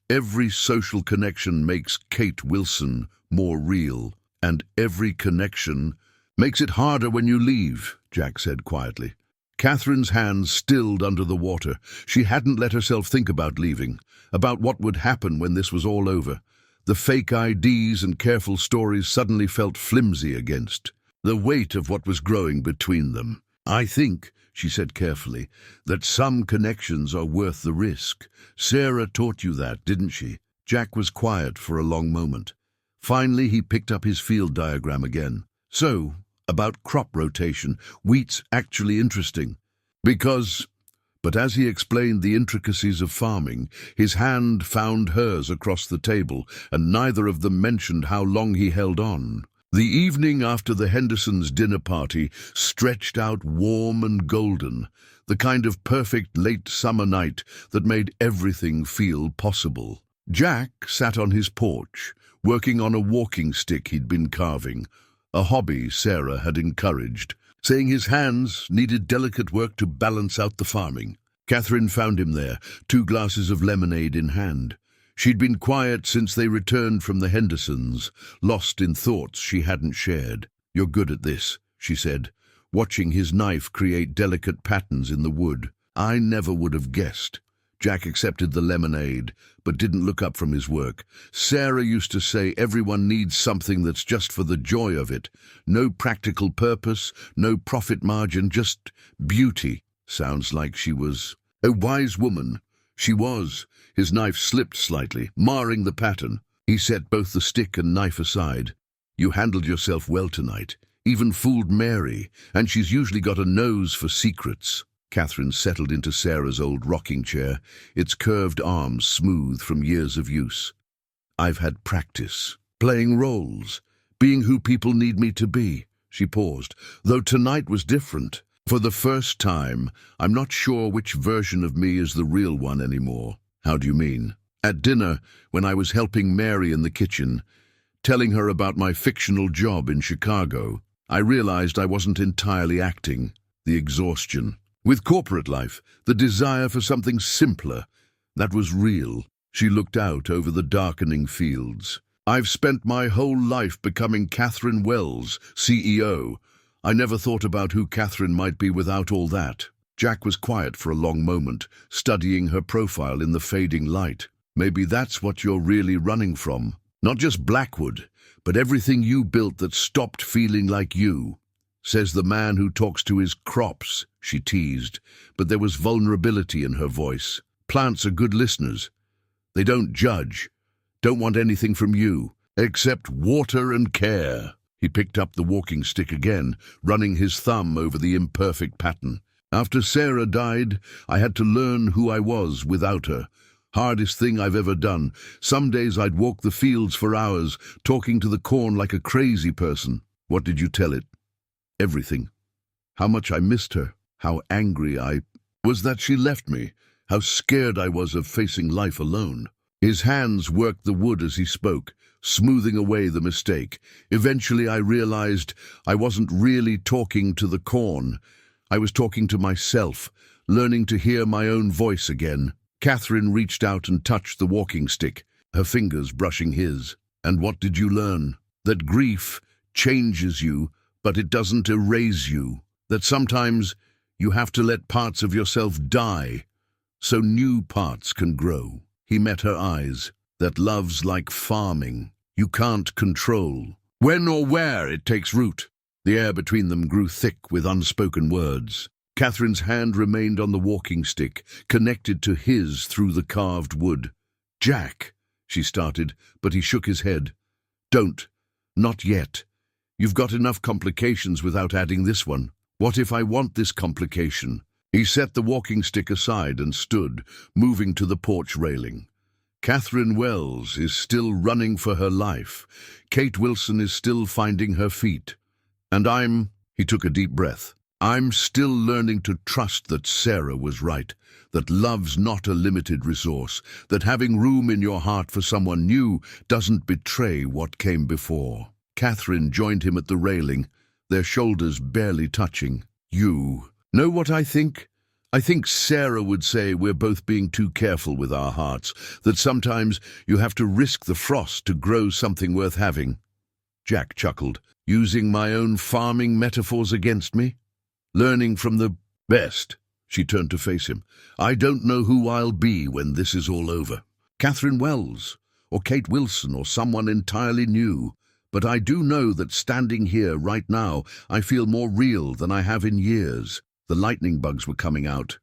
Every social connection makes Kate Wilson more real, and every connection makes it harder when you leave, Jack said quietly. Katherine's hands stilled under the water. She hadn't let herself think about leaving, about what would happen when this was all over. The fake IDs and careful stories suddenly felt flimsy against the weight of what was growing between them. "I think," she said carefully, "that some connections are worth the risk. Sarah taught you that, didn't she?" Jack was quiet for a long moment. Finally, he picked up his field diagram again. "So, about crop rotation, wheat's actually interesting. Because..." But as he explained the intricacies of farming, his hand found hers across the table, and neither of them mentioned how long he held on. The evening after the Hendersons' dinner party stretched out warm and golden, the kind of perfect late summer night that made everything feel possible. Jack sat on his porch, working on a walking stick he'd been carving, a hobby Sarah had encouraged, saying his hands needed delicate work to balance out the farming. Katherine found him there, 2 glasses of lemonade in hand. She'd been quiet since they returned from the Hendersons, lost in thoughts she hadn't shared. "You're good at this," she said, watching his knife create delicate patterns in the wood. "I never would have guessed." Jack accepted the lemonade, but didn't look up from his work. "Sarah used to say everyone needs something that's just for the joy of it. No practical purpose, no profit margin, just beauty." Sounds like she was a wise woman. She was. His knife slipped slightly, marring the pattern. He set both the stick and knife aside. "You handled yourself well tonight. Even fooled Mary, and she's usually got a nose for secrets." Katherine settled into Sarah's old rocking chair, its curved arms smooth from years of use. "I've had practice, playing roles, being who people need me to be." She paused, "though tonight was different. For the first time, I'm not sure which version of me is the real one anymore." "How do you mean?" "At dinner, when I was helping Mary in the kitchen, telling her about my fictional job in Chicago, I realized I wasn't entirely acting. The exhaustion. With corporate life, the desire for something simpler, that was real." She looked out over the darkening fields. "I've spent my whole life becoming Katherine Wells, CEO. I never thought about who Katherine might be without all that." Jack was quiet for a long moment, studying her profile in the fading light. "Maybe that's what you're really running from. Not just Blackwood, but everything you built that stopped feeling like you." "Says the man who talks to his crops," she teased, but there was vulnerability in her voice. "Plants are good listeners. They don't judge, don't want anything from you, except water and care." He picked up the walking stick again, running his thumb over the imperfect pattern. "After Sarah died, I had to learn who I was without her. Hardest thing I've ever done. Some days I'd walk the fields for hours, talking to the corn like a crazy person." "What did you tell it?" "Everything. How much I missed her, how angry I was that she left me, how scared I was of facing life alone." His hands worked the wood as he spoke, smoothing away the mistake. "Eventually I realized I wasn't really talking to the corn. I was talking to myself, learning to hear my own voice again." Katherine reached out and touched the walking stick, her fingers brushing his. "And what did you learn?" "That grief changes you, but it doesn't erase you. that sometimes you have to let parts of yourself die so new parts can grow. He met her eyes. That love's like farming. You can't control when or where it takes root. The air between them grew thick with unspoken words. Catherine's hand remained on the walking stick, connected to his through the carved wood. "Jack," she started, but he shook his head. "Don't. Not yet. You've got enough complications without adding this one. What if I want this complication?" He set the walking stick aside and stood, moving to the porch railing. Katherine Wells is still running for her life. Kate Wilson is still finding her feet. And he took a deep breath, I'm still learning to trust that Sarah was right, that love's not a limited resource, that having room in your heart for someone new doesn't betray what came before. Katherine joined him at the railing, their shoulders barely touching. "You know what I think? I think Sarah would say we're both being too careful with our hearts, that sometimes you have to risk the frost to grow something worth having." Jack chuckled. "Using my own farming metaphors against me? Learning from the best." She turned to face him. "I don't know who I'll be when this is all over. Katherine Wells, or Kate Wilson, or someone entirely new. But I do know that standing here right now, I feel more real than I have in years." The lightning bugs were coming out,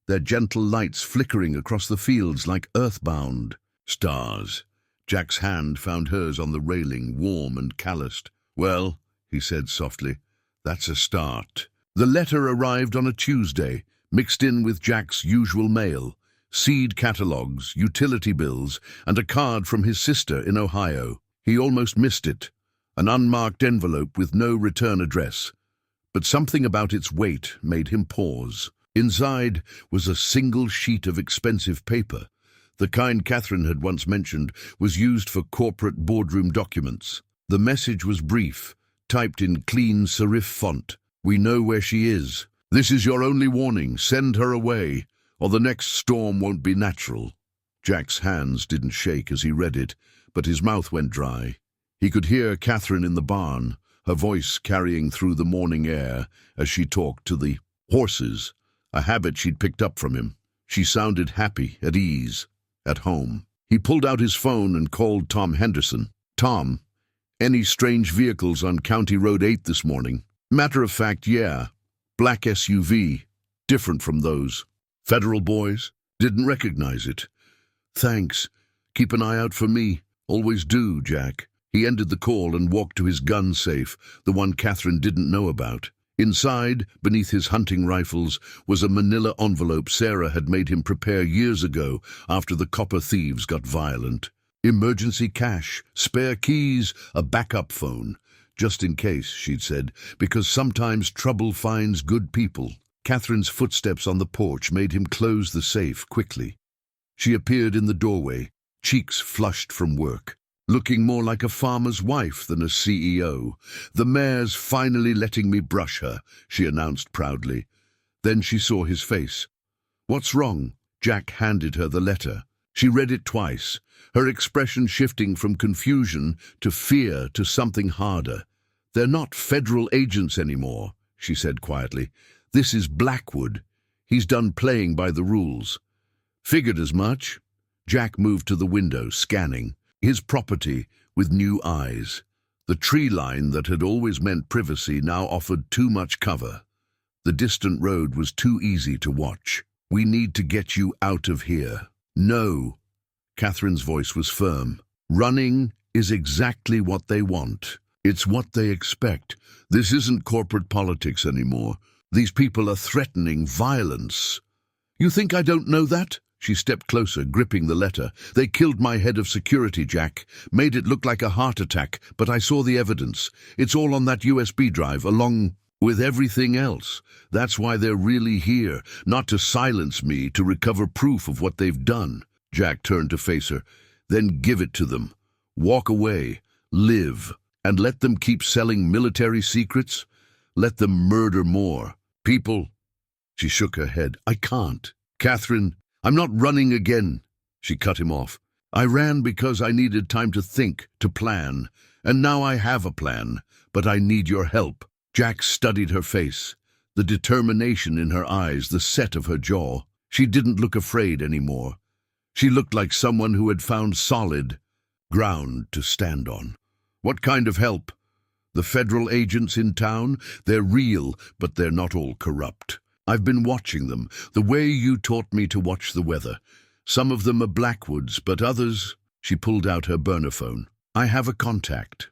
their gentle lights flickering across the fields like earthbound stars. Jack's hand found hers on the railing, warm and calloused. "Well," he said softly, "that's a start." The letter arrived on a Tuesday, mixed in with Jack's usual mail, seed catalogues, utility bills, and a card from his sister in Ohio. He almost missed it, an unmarked envelope with no return address. But something about its weight made him pause. Inside was a single sheet of expensive paper. The kind Katherine had once mentioned was used for corporate boardroom documents. The message was brief, typed in clean serif font. "We know where she is. This is your only warning. Send her away, or the next storm won't be natural." Jack's hands didn't shake as he read it, but his mouth went dry. He could hear Katherine in the barn, her voice carrying through the morning air as she talked to the horses, a habit she'd picked up from him. She sounded happy, at ease, at home. He pulled out his phone and called Tom Henderson. "Tom, any strange vehicles on County Road 8 this morning?" "Matter of fact, yeah. Black SUV. Different from those. Federal boys? Didn't recognize it." "Thanks. Keep an eye out for me." "Always do, Jack." He ended the call and walked to his gun safe, the one Katherine didn't know about. Inside, beneath his hunting rifles, was a manila envelope Sarah had made him prepare years ago after the copper thieves got violent. Emergency cash, spare keys, a backup phone. "Just in case," she'd said, "because sometimes trouble finds good people." Katherine's footsteps on the porch made him close the safe quickly. She appeared in the doorway, cheeks flushed from work, looking more like a farmer's wife than a CEO. "The mayor's finally letting me brush her," she announced proudly. Then she saw his face. "What's wrong?" Jack handed her the letter. She read it twice, her expression shifting from confusion to fear to something harder. "They're not federal agents anymore," she said quietly. "This is Blackwood. He's done playing by the rules." "Figured as much." Jack moved to the window, scanning his property with new eyes. The tree line that had always meant privacy now offered too much cover. The distant road was too easy to watch. "We need to get you out of here." "No." Katherine's voice was firm. "Running is exactly what they want. It's what they expect. This isn't corporate politics anymore. These people are threatening violence." "You think I don't know that?" She stepped closer, gripping the letter. "They killed my head of security, Jack. Made it look like a heart attack, but I saw the evidence. It's all on that USB drive, along with everything else. That's why they're really here, not to silence me, to recover proof of what they've done." Jack turned to face her. "Then give it to them. Walk away. Live. And let them keep selling military secrets. Let them murder more people." She shook her head. "I can't. Katherine, I'm not running again." She cut him off. "I ran because I needed time to think, to plan. And now I have a plan, but I need your help." Jack studied her face. the determination in her eyes, the set of her jaw. She didn't look afraid anymore. She looked like someone who had found solid ground to stand on. What kind of help? The federal agents in town? They're real, but they're not all corrupt. I've been watching them, the way you taught me to watch the weather. Some of them are Blackwoods, but others... She pulled out her burner phone. I have a contact.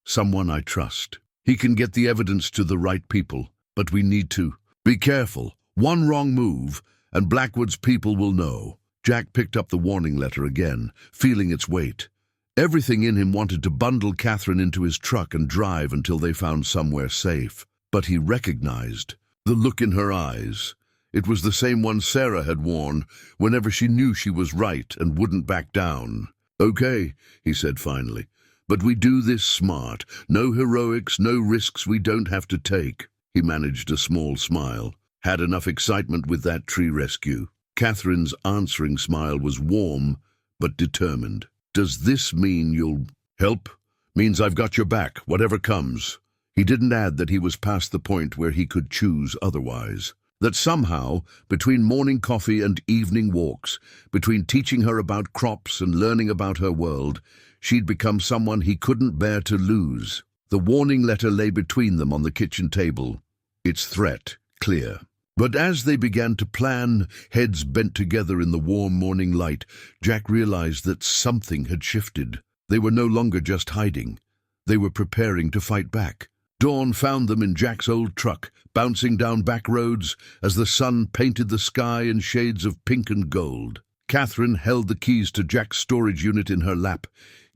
Someone I trust. He can get the evidence to the right people, but we need to be careful. One wrong move, and Blackwood's people will know. Jack picked up the warning letter again, feeling its weight. Everything in him wanted to bundle Katherine into his truck and drive until they found somewhere safe. But he recognized the look in her eyes. It was the same one Sarah had worn whenever she knew she was right and wouldn't back down. Okay, he said finally, but we do this smart. No heroics, no risks we don't have to take. He managed a small smile. Had enough excitement with that tree rescue. Katherine's answering smile was warm, but determined. Does this mean you'll help? Means I've got your back, whatever comes. He didn't add that he was past the point where he could choose otherwise. That somehow, between morning coffee and evening walks, between teaching her about crops and learning about her world, she'd become someone he couldn't bear to lose. The warning letter lay between them on the kitchen table, its threat clear. But as they began to plan, heads bent together in the warm morning light, Jack realized that something had shifted. They were no longer just hiding. They were preparing to fight back. Dawn found them in Jack's old truck, bouncing down back roads as the sun painted the sky in shades of pink and gold. Katherine held the keys to Jack's storage unit in her lap,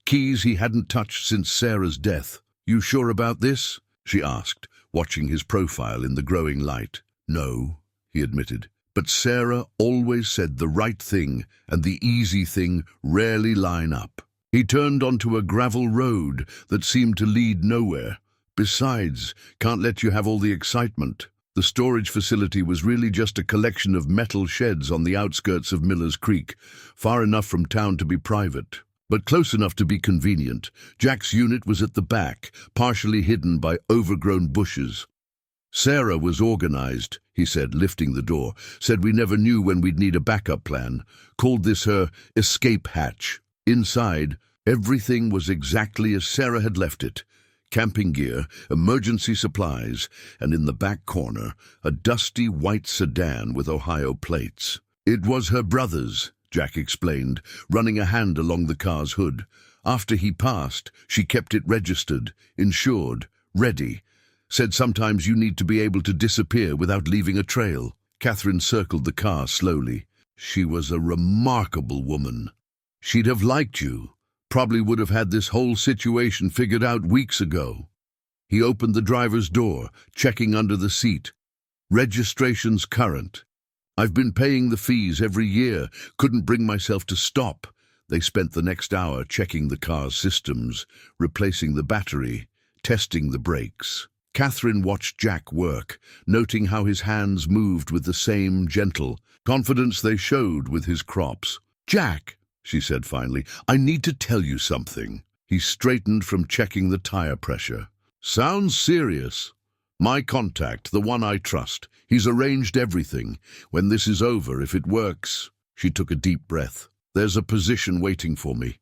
keys he hadn't touched since Sarah's death. You sure about this? She asked, watching his profile in the growing light. No, he admitted, but Sarah always said the right thing and the easy thing rarely line up. He turned onto a gravel road that seemed to lead nowhere. Besides, can't let you have all the excitement. The storage facility was really just a collection of metal sheds on the outskirts of Miller's Creek, far enough from town to be private, but close enough to be convenient. Jack's unit was at the back, partially hidden by overgrown bushes. Sarah was organized, he said, lifting the door, said we never knew when we'd need a backup plan, called this her escape hatch. Inside, everything was exactly as Sarah had left it. Camping gear, emergency supplies, and in the back corner, a dusty white sedan with Ohio plates. It was her brother's, Jack explained, running a hand along the car's hood. After he passed, she kept it registered, insured, ready. Said sometimes you need to be able to disappear without leaving a trail. Katherine circled the car slowly. She was a remarkable woman. She'd have liked you. Probably would have had this whole situation figured out weeks ago. He opened the driver's door, checking under the seat. Registration's current. I've been paying the fees every year. Couldn't bring myself to stop. They spent the next hour checking the car's systems, replacing the battery, testing the brakes. Katherine watched Jack work, noting how his hands moved with the same gentle confidence they showed with his crops. Jack, she said finally, I need to tell you something. He straightened from checking the tire pressure. Sounds serious. My contact, the one I trust, he's arranged everything. When this is over, if it works... She took a deep breath. There's a position waiting for me,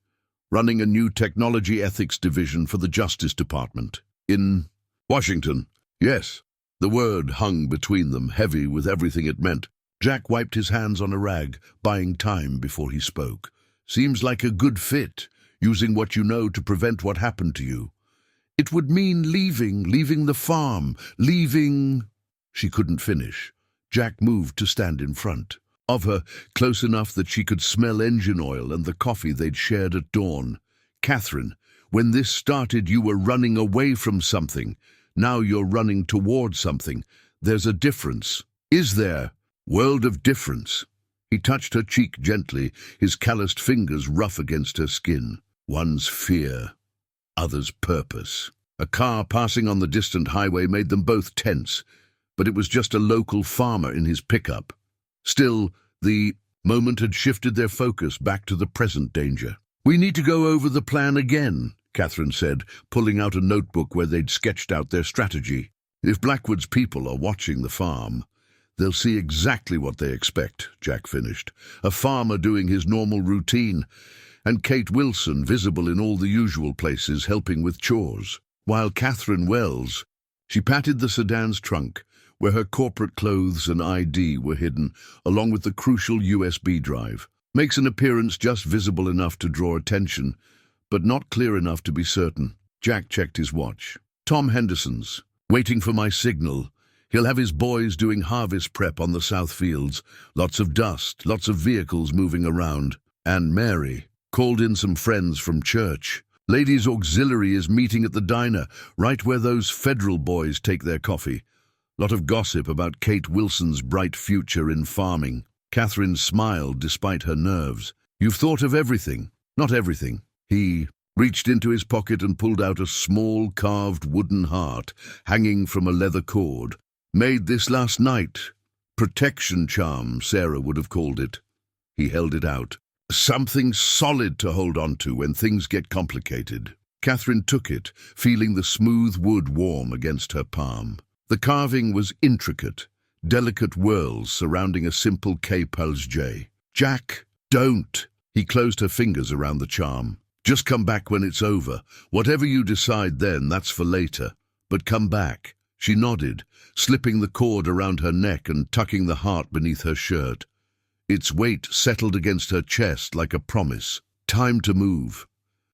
running a new technology ethics division for the Justice Department. In Washington. Yes. The word hung between them, heavy with everything it meant. Jack wiped his hands on a rag, buying time before he spoke. Seems like a good fit, using what you know to prevent what happened to you. It would mean leaving the farm, leaving... She couldn't finish. Jack moved to stand in front of her, close enough that she could smell engine oil and the coffee they'd shared at dawn. Katherine, when this started you were running away from something. Now you're running toward something. There's a difference. Is there? World of difference. He touched her cheek gently, his calloused fingers rough against her skin. One's fear, other's purpose. A car passing on the distant highway made them both tense, but it was just a local farmer in his pickup. Still, the moment had shifted their focus back to the present danger. We need to go over the plan again, Katherine said, pulling out a notebook where they'd sketched out their strategy. If Blackwood's people are watching the farm, they'll see exactly what they expect, Jack finished. A farmer doing his normal routine, and Kate Wilson visible in all the usual places helping with chores. While Katherine Wells, she patted the sedan's trunk, where her corporate clothes and ID were hidden, along with the crucial USB drive. Makes an appearance just visible enough to draw attention, but not clear enough to be certain. Jack checked his watch. Tom Henderson's. Waiting for my signal. He'll have his boys doing harvest prep on the south fields. Lots of dust, lots of vehicles moving around. And Mary called in some friends from church. Ladies' Auxiliary is meeting at the diner, right where those federal boys take their coffee. Lot of gossip about Kate Wilson's bright future in farming. Katherine smiled despite her nerves. You've thought of everything. Not everything. He reached into his pocket and pulled out a small carved wooden heart hanging from a leather cord. Made this last night. Protection charm, Sarah would have called it. He held it out. Something solid to hold on to when things get complicated. Katherine took it, feeling the smooth wood warm against her palm. The carving was intricate, delicate whorls surrounding a simple K-pulse-J. Jack, don't! He closed her fingers around the charm. Just come back when it's over. Whatever you decide then, that's for later. But come back. She nodded, slipping the cord around her neck and tucking the heart beneath her shirt. Its weight settled against her chest like a promise. Time to move.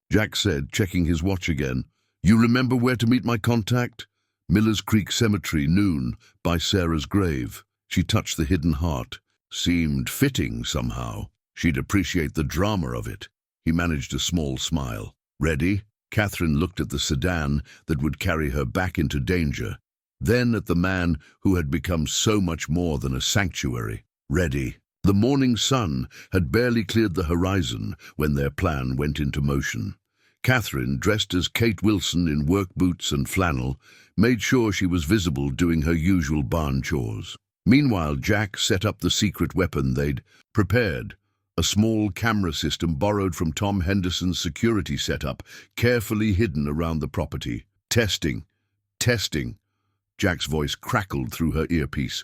Jack said, checking his watch again. You remember where to meet my contact? Miller's Creek Cemetery, noon, by Sarah's grave. She touched the hidden heart. Seemed fitting somehow. She'd appreciate the drama of it. He managed a small smile. Ready? Katherine looked at the sedan that would carry her back into danger, then at the man who had become so much more than a sanctuary. Ready. The morning sun had barely cleared the horizon when their plan went into motion. Katherine, dressed as Kate Wilson in work boots and flannel, made sure she was visible doing her usual barn chores. Meanwhile, Jack set up the secret weapon they'd prepared, a small camera system borrowed from Tom Henderson's security setup, carefully hidden around the property. Testing. Testing. Jack's voice crackled through her earpiece.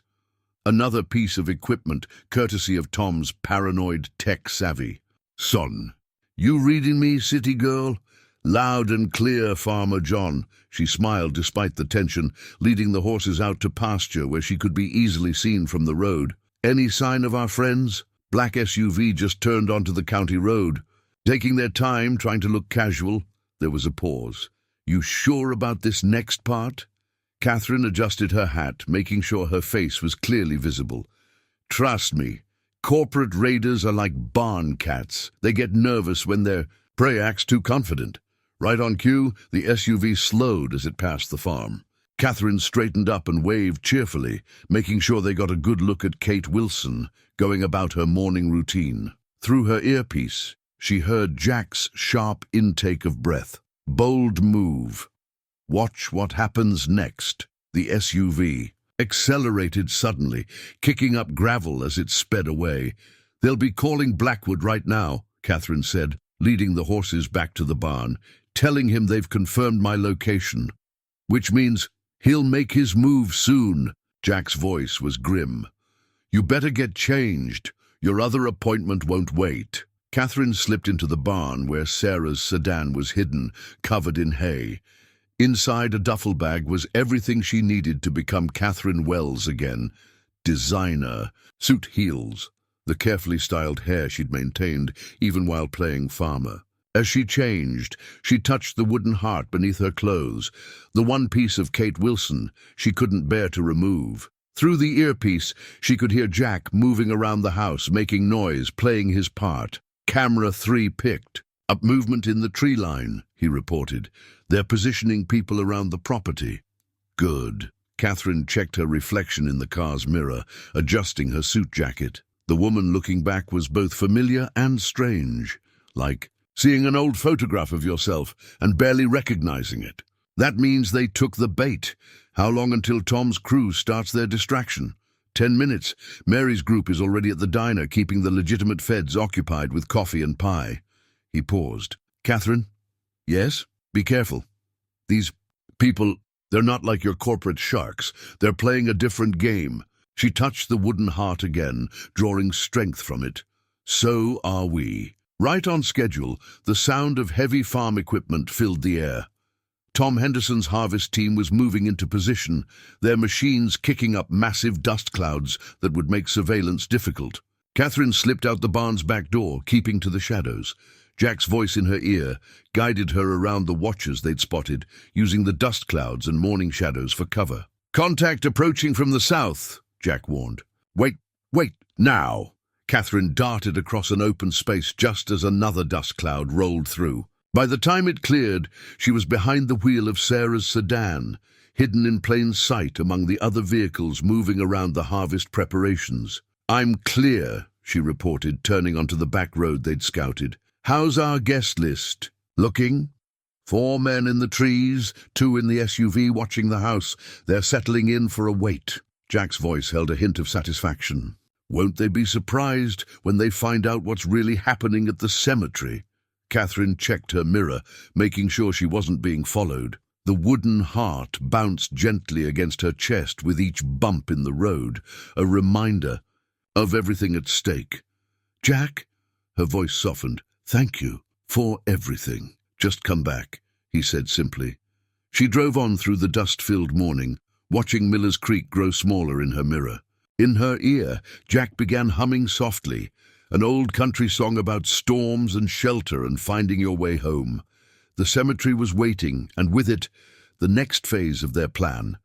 Another piece of equipment, courtesy of Tom's paranoid tech savvy. Son, you reading me, city girl? Loud and clear, Farmer John. She smiled despite the tension, leading the horses out to pasture where she could be easily seen from the road. Any sign of our friends? Black SUV just turned onto the county road. Taking their time, trying to look casual. There was a pause. You sure about this next part? Katherine adjusted her hat, making sure her face was clearly visible. Trust me, corporate raiders are like barn cats. They get nervous when their prey acts too confident. Right on cue, the SUV slowed as it passed the farm. Katherine straightened up and waved cheerfully, making sure they got a good look at Kate Wilson, going about her morning routine. Through her earpiece, she heard Jack's sharp intake of breath. Bold move. Watch what happens next. The SUV accelerated suddenly, kicking up gravel as it sped away. They'll be calling Blackwood right now, Katherine said, leading the horses back to the barn, telling him they've confirmed my location. Which means he'll make his move soon. Jack's voice was grim. You better get changed. Your other appointment won't wait. Katherine slipped into the barn where Sarah's sedan was hidden, covered in hay. Inside a duffel bag was everything she needed to become Katherine Wells again. Designer, suit heels, the carefully styled hair she'd maintained even while playing farmer. As she changed, she touched the wooden heart beneath her clothes, the one piece of Kate Wilson she couldn't bear to remove. Through the earpiece, she could hear Jack moving around the house, making noise, playing his part. Camera 3 picked. Up movement in the tree line, he reported. They're positioning people around the property. Good. Katherine checked her reflection in the car's mirror, adjusting her suit jacket. The woman looking back was both familiar and strange, like seeing an old photograph of yourself and barely recognizing it. That means they took the bait. How long until Tom's crew starts their distraction? 10 minutes. Mary's group is already at the diner, keeping the legitimate feds occupied with coffee and pie. He paused. Katherine? Yes? Be careful. These people They're not like your corporate sharks. They're playing a different game. She touched the wooden heart again, drawing strength from it. So are we. Right on schedule, the sound of heavy farm equipment filled the air. Tom Henderson's harvest team was moving into position, their machines kicking up massive dust clouds that would make surveillance difficult. Katherine slipped out the barn's back door, keeping to the shadows. Jack's voice in her ear guided her around the watchers they'd spotted, using the dust clouds and morning shadows for cover. "Contact approaching from the south," Jack warned. Wait, now!" Katherine darted across an open space just as another dust cloud rolled through. By the time it cleared, she was behind the wheel of Sarah's sedan, hidden in plain sight among the other vehicles moving around the harvest preparations. "I'm clear," she reported, turning onto the back road they'd scouted. "How's our guest list? Looking?" 4 men in the trees, 2 in the SUV watching the house. They're settling in for a wait. Jack's voice held a hint of satisfaction. "Won't they be surprised when they find out what's really happening at the cemetery?" Katherine checked her mirror, making sure she wasn't being followed. The wooden heart bounced gently against her chest with each bump in the road, a reminder of everything at stake. "Jack?" Her voice softened. "Thank you for everything. Just come back," he said simply. She drove on through the dust-filled morning, watching Miller's Creek grow smaller in her mirror. In her ear, Jack began humming softly, an old country song about storms and shelter and finding your way home. The cemetery was waiting, and with it, the next phase of their plan.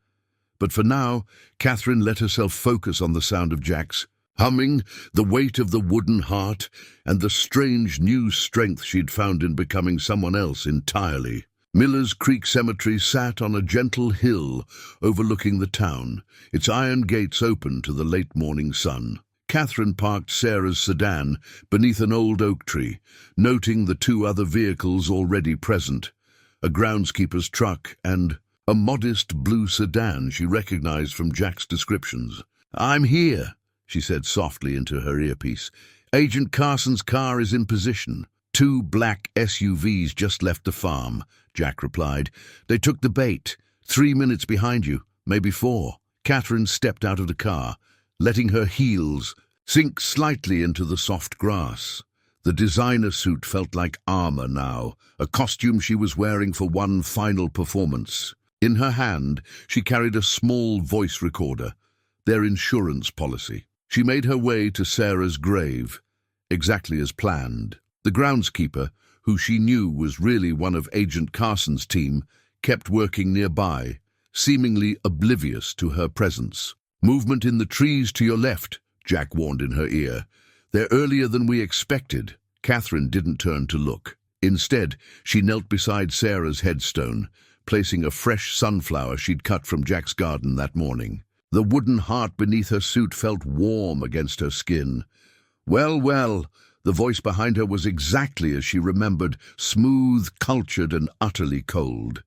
But for now, Katherine let herself focus on the sound of Jack's humming, the weight of the wooden heart, and the strange new strength she'd found in becoming someone else entirely. Miller's Creek Cemetery sat on a gentle hill overlooking the town, its iron gates open to the late morning sun. Katherine parked Sarah's sedan beneath an old oak tree, noting the 2 other vehicles already present, a groundskeeper's truck and a modest blue sedan she recognized from Jack's descriptions. "I'm here," she said softly into her earpiece. "Agent Carson's car is in position." 2 black SUVs just left the farm," Jack replied. "They took the bait. 3 minutes behind you, maybe 4. Katherine stepped out of the car, letting her heels sink slightly into the soft grass. The designer suit felt like armor now, a costume she was wearing for one final performance. In her hand, she carried a small voice recorder, their insurance policy. She made her way to Sarah's grave, exactly as planned. The groundskeeper, who she knew was really one of Agent Carson's team, kept working nearby, seemingly oblivious to her presence. "Movement in the trees to your left," Jack warned in her ear. "They're earlier than we expected." Katherine didn't turn to look. Instead, she knelt beside Sarah's headstone, placing a fresh sunflower she'd cut from Jack's garden that morning. The wooden heart beneath her suit felt warm against her skin. Well, the voice behind her was exactly as she remembered, smooth, cultured, and utterly cold.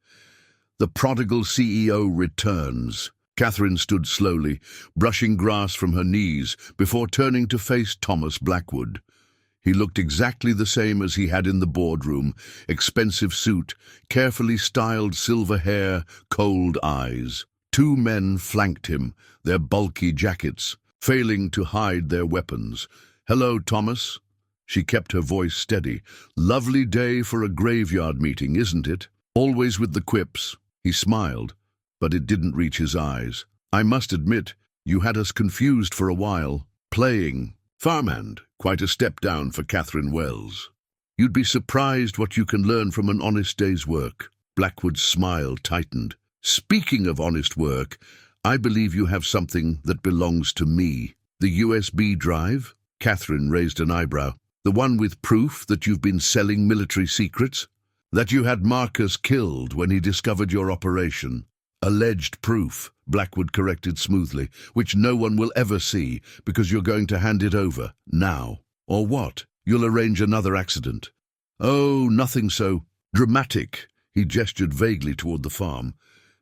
"The prodigal CEO returns." Katherine stood slowly, brushing grass from her knees, before turning to face Thomas Blackwood. He looked exactly the same as he had in the boardroom, expensive suit, carefully styled silver hair, cold eyes. 2 men flanked him, their bulky jackets, failing to hide their weapons. "Hello, Thomas." She kept her voice steady. "Lovely day for a graveyard meeting, isn't it?" Always with the quips. He smiled, but it didn't reach his eyes. "I must admit, you had us confused for a while. Playing farmhand, quite a step down for Katherine Wells. You'd be surprised what you can learn from an honest day's work." Blackwood's smile tightened. "Speaking of honest work, I believe you have something that belongs to me." "The USB drive?" Katherine raised an eyebrow. "The one with proof that you've been selling military secrets? That you had Marcus killed when he discovered your operation?" "Alleged proof," Blackwood corrected smoothly, "which no one will ever see because you're going to hand it over now. Or what? You'll arrange another accident?" "Oh, nothing so dramatic." He gestured vaguely toward the farm.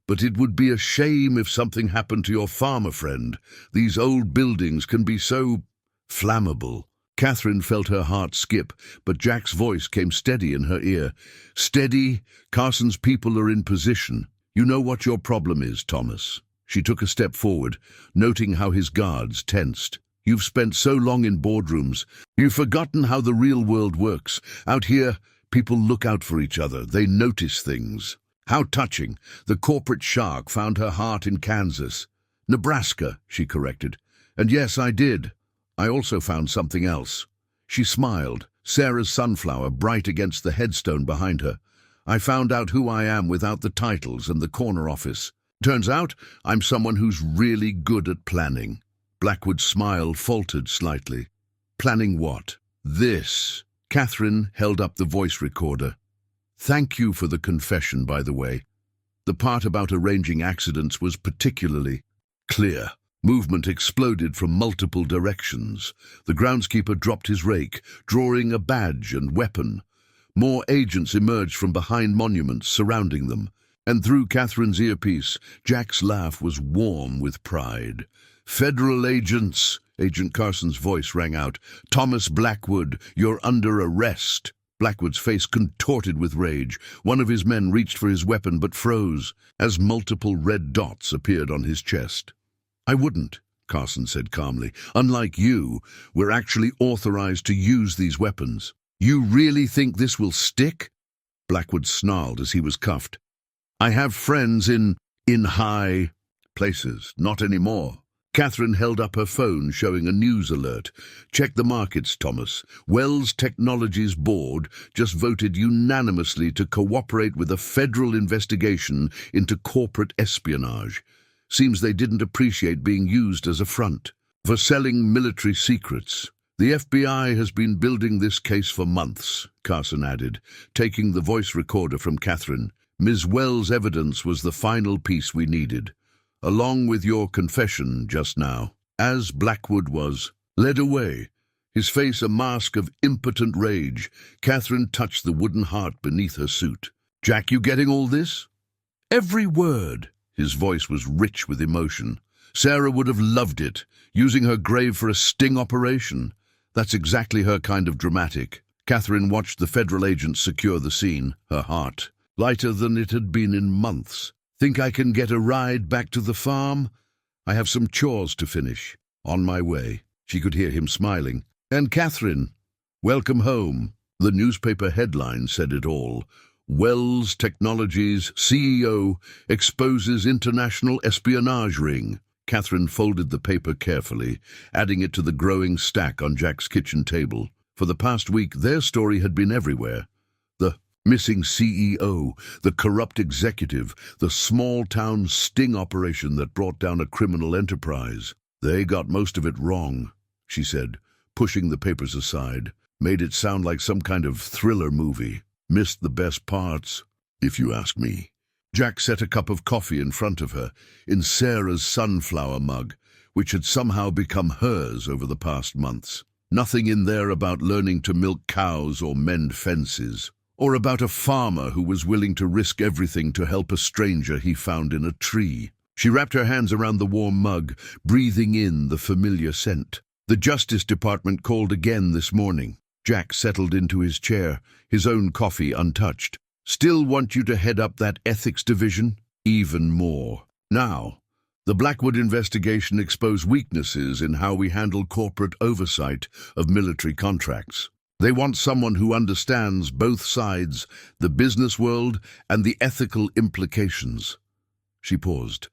"But it would be a shame if something happened to your farmer friend. These old buildings can be so flammable." Katherine felt her heart skip, but Jack's voice came steady in her ear. "Steady, Carson's people are in position. You know what your problem is, Thomas. She took a step forward, noting how his guards tensed. You've spent so long in boardrooms. You've forgotten how the real world works. Out here, people look out for each other. They notice things. How touching. The corporate shark found her heart in Kansas. Nebraska, she corrected. And yes, I did. I also found something else. She smiled, Sarah's sunflower bright against the headstone behind her. I found out who I am without the titles and the corner office. Turns out, I'm someone who's really good at planning. Blackwood's smile faltered slightly. Planning what? This. Katherine held up the voice recorder. Thank you for the confession, by the way. The part about arranging accidents was particularly clear. Movement exploded from multiple directions. The groundskeeper dropped his rake, drawing a badge and weapon. More agents emerged from behind monuments surrounding them. And through Katherine's earpiece, Jack's laugh was warm with pride. Federal agents, Agent Carson's voice rang out. Thomas Blackwood, you're under arrest. Blackwood's face contorted with rage. One of his men reached for his weapon but froze as multiple red dots appeared on his chest. I wouldn't, Carson said calmly. Unlike you, we're actually authorized to use these weapons. You really think this will stick? Blackwood snarled as he was cuffed. I have friends in high places. Not anymore. Katherine held up her phone, showing a news alert. Check the markets, Thomas. Wells Technologies Board just voted unanimously to cooperate with a federal investigation into corporate espionage. Seems they didn't appreciate being used as a front for selling military secrets. The FBI has been building this case for months, Carson added, taking the voice recorder from Katherine. Ms. Wells' evidence was the final piece we needed, along with your confession just now. As Blackwood was led away, his face a mask of impotent rage, Katherine touched the wooden heart beneath her suit. Jack, you getting all this? Every word. His voice was rich with emotion. Sarah would have loved it, using her grave for a sting operation. That's exactly her kind of dramatic. Katherine watched the federal agents secure the scene, her heart lighter than it had been in months. Think I can get a ride back to the farm? I have some chores to finish. On my way. She could hear him smiling. And Katherine, welcome home. The newspaper headline said it all. Wells Technologies CEO exposes international espionage ring. Katherine folded the paper carefully, adding it to the growing stack on Jack's kitchen table. For the past week, their story had been everywhere. The missing CEO, the corrupt executive, the small-town sting operation that brought down a criminal enterprise. They got most of it wrong, she said, pushing the papers aside. Made it sound like some kind of thriller movie. Missed the best parts, if you ask me. Jack set a cup of coffee in front of her, in Sarah's sunflower mug, which had somehow become hers over the past months. Nothing in there about learning to milk cows or mend fences, or about a farmer who was willing to risk everything to help a stranger he found in a tree. She wrapped her hands around the warm mug, breathing in the familiar scent. The Justice Department called again this morning. Jack settled into his chair, his own coffee untouched. Still want you to head up that ethics division? Even more. Now, the Blackwood investigation exposed weaknesses in how we handle corporate oversight of military contracts. They want someone who understands both sides, the business world and the ethical implications. She paused.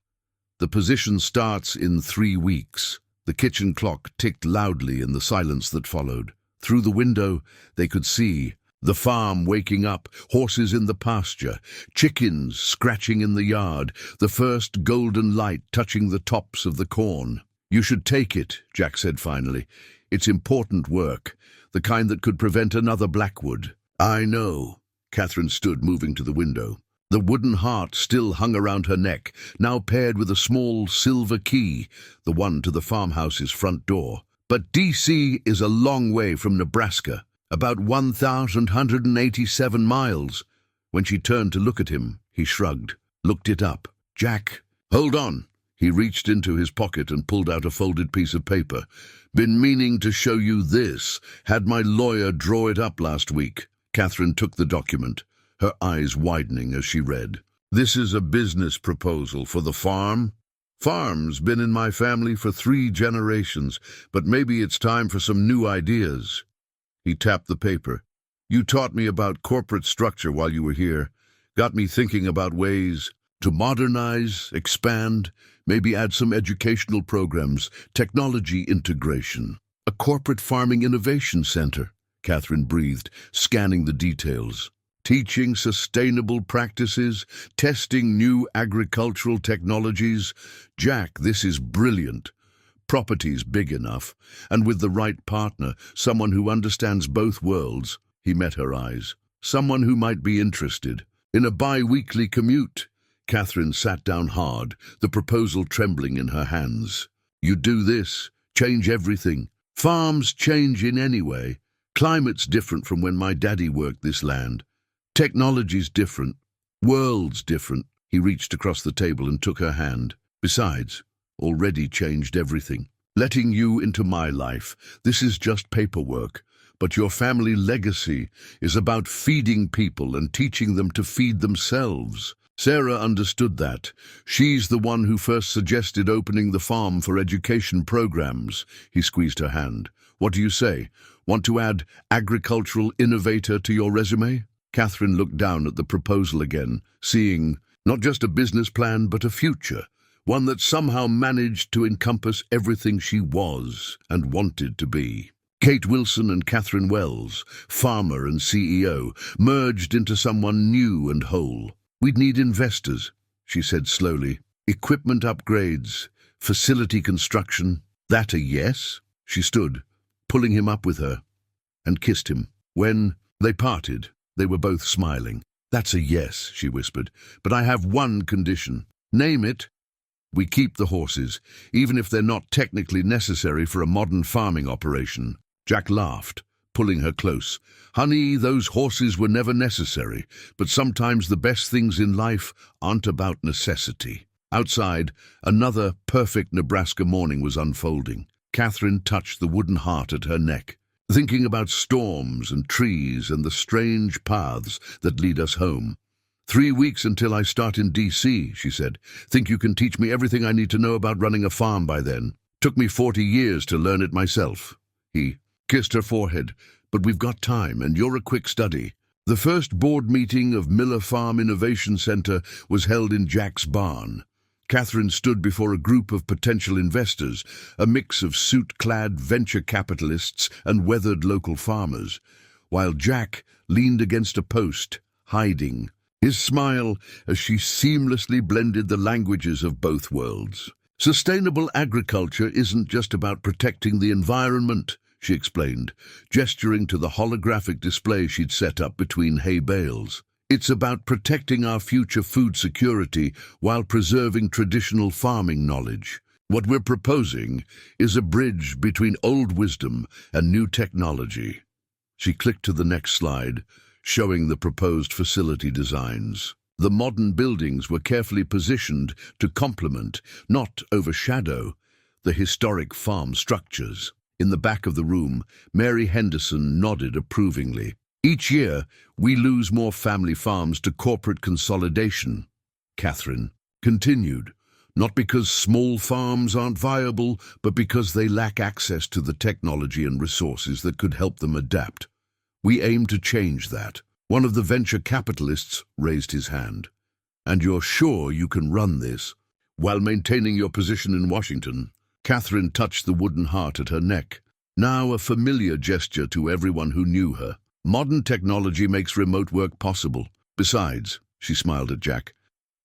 The position starts in 3 weeks. The kitchen clock ticked loudly in the silence that followed. Through the window, they could see the farm waking up, horses in the pasture, chickens scratching in the yard, the first golden light touching the tops of the corn. You should take it, Jack said finally. It's important work, the kind that could prevent another Blackwood. I know. Katherine stood, moving to the window. The wooden heart still hung around her neck, now paired with a small silver key, the one to the farmhouse's front door. But D.C. is a long way from Nebraska, about 1,187 miles. When she turned to look at him, he shrugged, looked it up. Jack, hold on. He reached into his pocket and pulled out a folded piece of paper. Been meaning to show you this. Had my lawyer draw it up last week. Katherine took the document, her eyes widening as she read. This is a business proposal for the farm. Farm's been in my family for 3 generations, but maybe it's time for some new ideas. He tapped the paper. You taught me about corporate structure while you were here. Got me thinking about ways to modernize, expand, maybe add some educational programs, technology integration. A corporate farming innovation center, Katherine breathed, scanning the details. Teaching sustainable practices, testing new agricultural technologies. Jack, this is brilliant. Property's big enough, and with the right partner, someone who understands both worlds. He met her eyes. Someone who might be interested. In a bi-weekly commute. Katherine sat down hard, the proposal trembling in her hands. You do this, change everything. Farms change in any way. Climate's different from when my daddy worked this land. Technology's different. World's different. He reached across the table and took her hand. Besides, already changed everything. Letting you into my life, this is just paperwork. But your family legacy is about feeding people and teaching them to feed themselves. Sarah understood that. She's the one who first suggested opening the farm for education programs. He squeezed her hand. What do you say? Want to add agricultural innovator to your resume? Katherine looked down at the proposal again, seeing not just a business plan but a future. One that somehow managed to encompass everything she was and wanted to be. Kate Wilson and Katherine Wells, farmer and CEO, merged into someone new and whole. We'd need investors, she said slowly. Equipment upgrades, facility construction. That a yes? She stood, pulling him up with her, and kissed him. When they parted, they were both smiling. That's a yes, she whispered, but I have one condition. Name it. We keep the horses, even if they're not technically necessary for a modern farming operation. Jack laughed, pulling her close. Honey, those horses were never necessary, but sometimes the best things in life aren't about necessity. Outside, another perfect Nebraska morning was unfolding. Katherine touched the wooden heart at her neck, thinking about storms and trees and the strange paths that lead us home. 3 weeks until I start in D.C., she said. Think you can teach me everything I need to know about running a farm by then? Took me 40 years to learn it myself. He kissed her forehead. But we've got time, and you're a quick study. The first board meeting of Miller Farm Innovation Center was held in Jack's barn. Katherine stood before a group of potential investors, a mix of suit-clad venture capitalists and weathered local farmers, while Jack leaned against a post, hiding, his smile as she seamlessly blended the languages of both worlds. Sustainable agriculture isn't just about protecting the environment, she explained, gesturing to the holographic display she'd set up between hay bales. It's about protecting our future food security while preserving traditional farming knowledge. What we're proposing is a bridge between old wisdom and new technology. She clicked to the next slide, showing the proposed facility designs. The modern buildings were carefully positioned to complement, not overshadow, the historic farm structures. In the back of the room, Mary Henderson nodded approvingly. Each year, we lose more family farms to corporate consolidation, Katherine continued. Not because small farms aren't viable, but because they lack access to the technology and resources that could help them adapt. We aim to change that. One of the venture capitalists raised his hand. And you're sure you can run this while maintaining your position in Washington? Katherine touched the wooden heart at her neck, now a familiar gesture to everyone who knew her. Modern technology makes remote work possible. Besides, she smiled at Jack,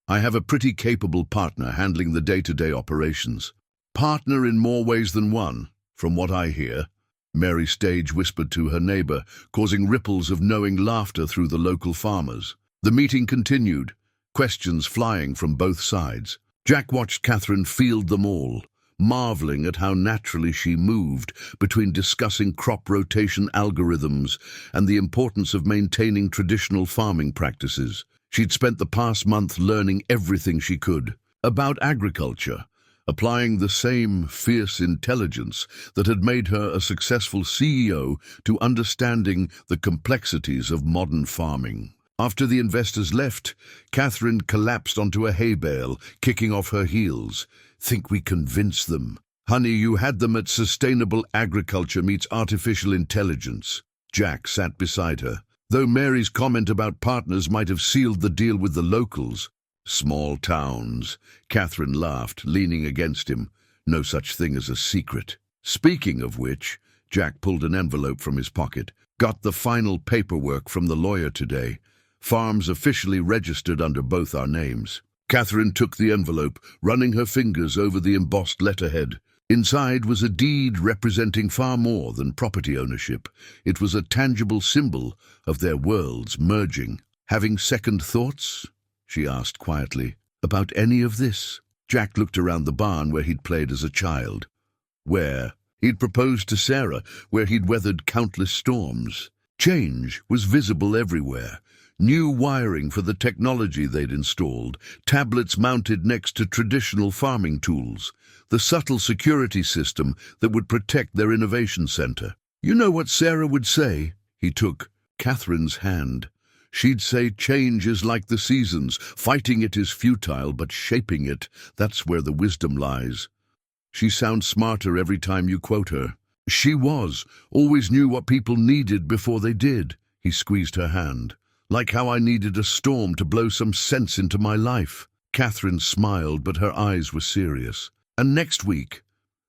I have a pretty capable partner handling the day-to-day operations. Partner in more ways than one, from what I hear. Mary Stage whispered to her neighbor, causing ripples of knowing laughter through the local farmers. The meeting continued, questions flying from both sides. Jack watched Katherine field them all, marveling at how naturally she moved between discussing crop rotation algorithms and the importance of maintaining traditional farming practices. She'd spent the past month learning everything she could about agriculture, applying the same fierce intelligence that had made her a successful CEO to understanding the complexities of modern farming. After the investors left, Katherine collapsed onto a hay bale, kicking off her heels. Think we convinced them? Honey, you had them at sustainable agriculture meets artificial intelligence. Jack sat beside her. Though Mary's comment about partners might have sealed the deal with the locals. Small towns. Katherine laughed, leaning against him. No such thing as a secret. Speaking of which, Jack pulled an envelope from his pocket. Got the final paperwork from the lawyer today. Farms officially registered under both our names. Katherine took the envelope, running her fingers over the embossed letterhead. Inside was a deed representing far more than property ownership. It was a tangible symbol of their worlds merging. Having second thoughts? She asked quietly. About any of this? Jack looked around the barn where he'd played as a child. Where he'd proposed to Sarah, where he'd weathered countless storms. Change was visible everywhere. New wiring for the technology they'd installed, tablets mounted next to traditional farming tools, the subtle security system that would protect their innovation center. You know what Sarah would say? He took Katherine's hand. She'd say change is like the seasons. Fighting it is futile, but shaping it, that's where the wisdom lies. She sounds smarter every time you quote her. She always knew what people needed before they did. He squeezed her hand. Like how I needed a storm to blow some sense into my life. Katherine smiled, but her eyes were serious. And next week,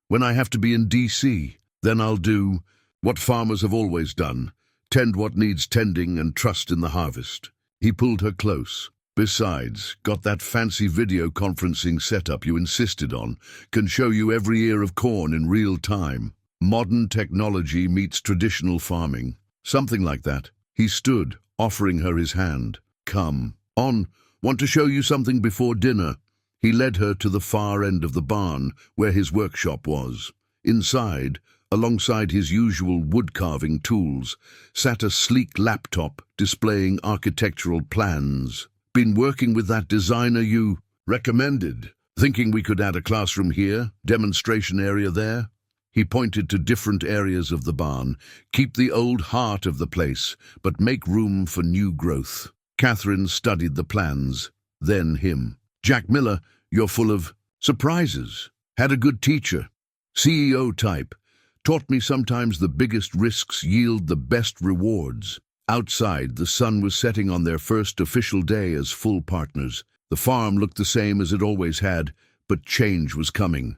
when I have to be in D.C., then I'll do what farmers have always done. Tend what needs tending and trust in the harvest. He pulled her close. Besides, got that fancy video conferencing setup you insisted on. Can show you every ear of corn in real time. Modern technology meets traditional farming. Something like that. He stood, offering her his hand. Come on, want to show you something before dinner. He led her to the far end of the barn, where his workshop was. Inside, alongside his usual wood-carving tools, sat a sleek laptop displaying architectural plans. Been working with that designer you recommended. Thinking we could add a classroom here, demonstration area there? He pointed to different areas of the barn. Keep the old heart of the place, but make room for new growth. Katherine studied the plans, then him. Jack Miller, you're full of surprises. Had a good teacher. CEO type. Taught me sometimes the biggest risks yield the best rewards. Outside, the sun was setting on their first official day as full partners. The farm looked the same as it always had, but change was coming.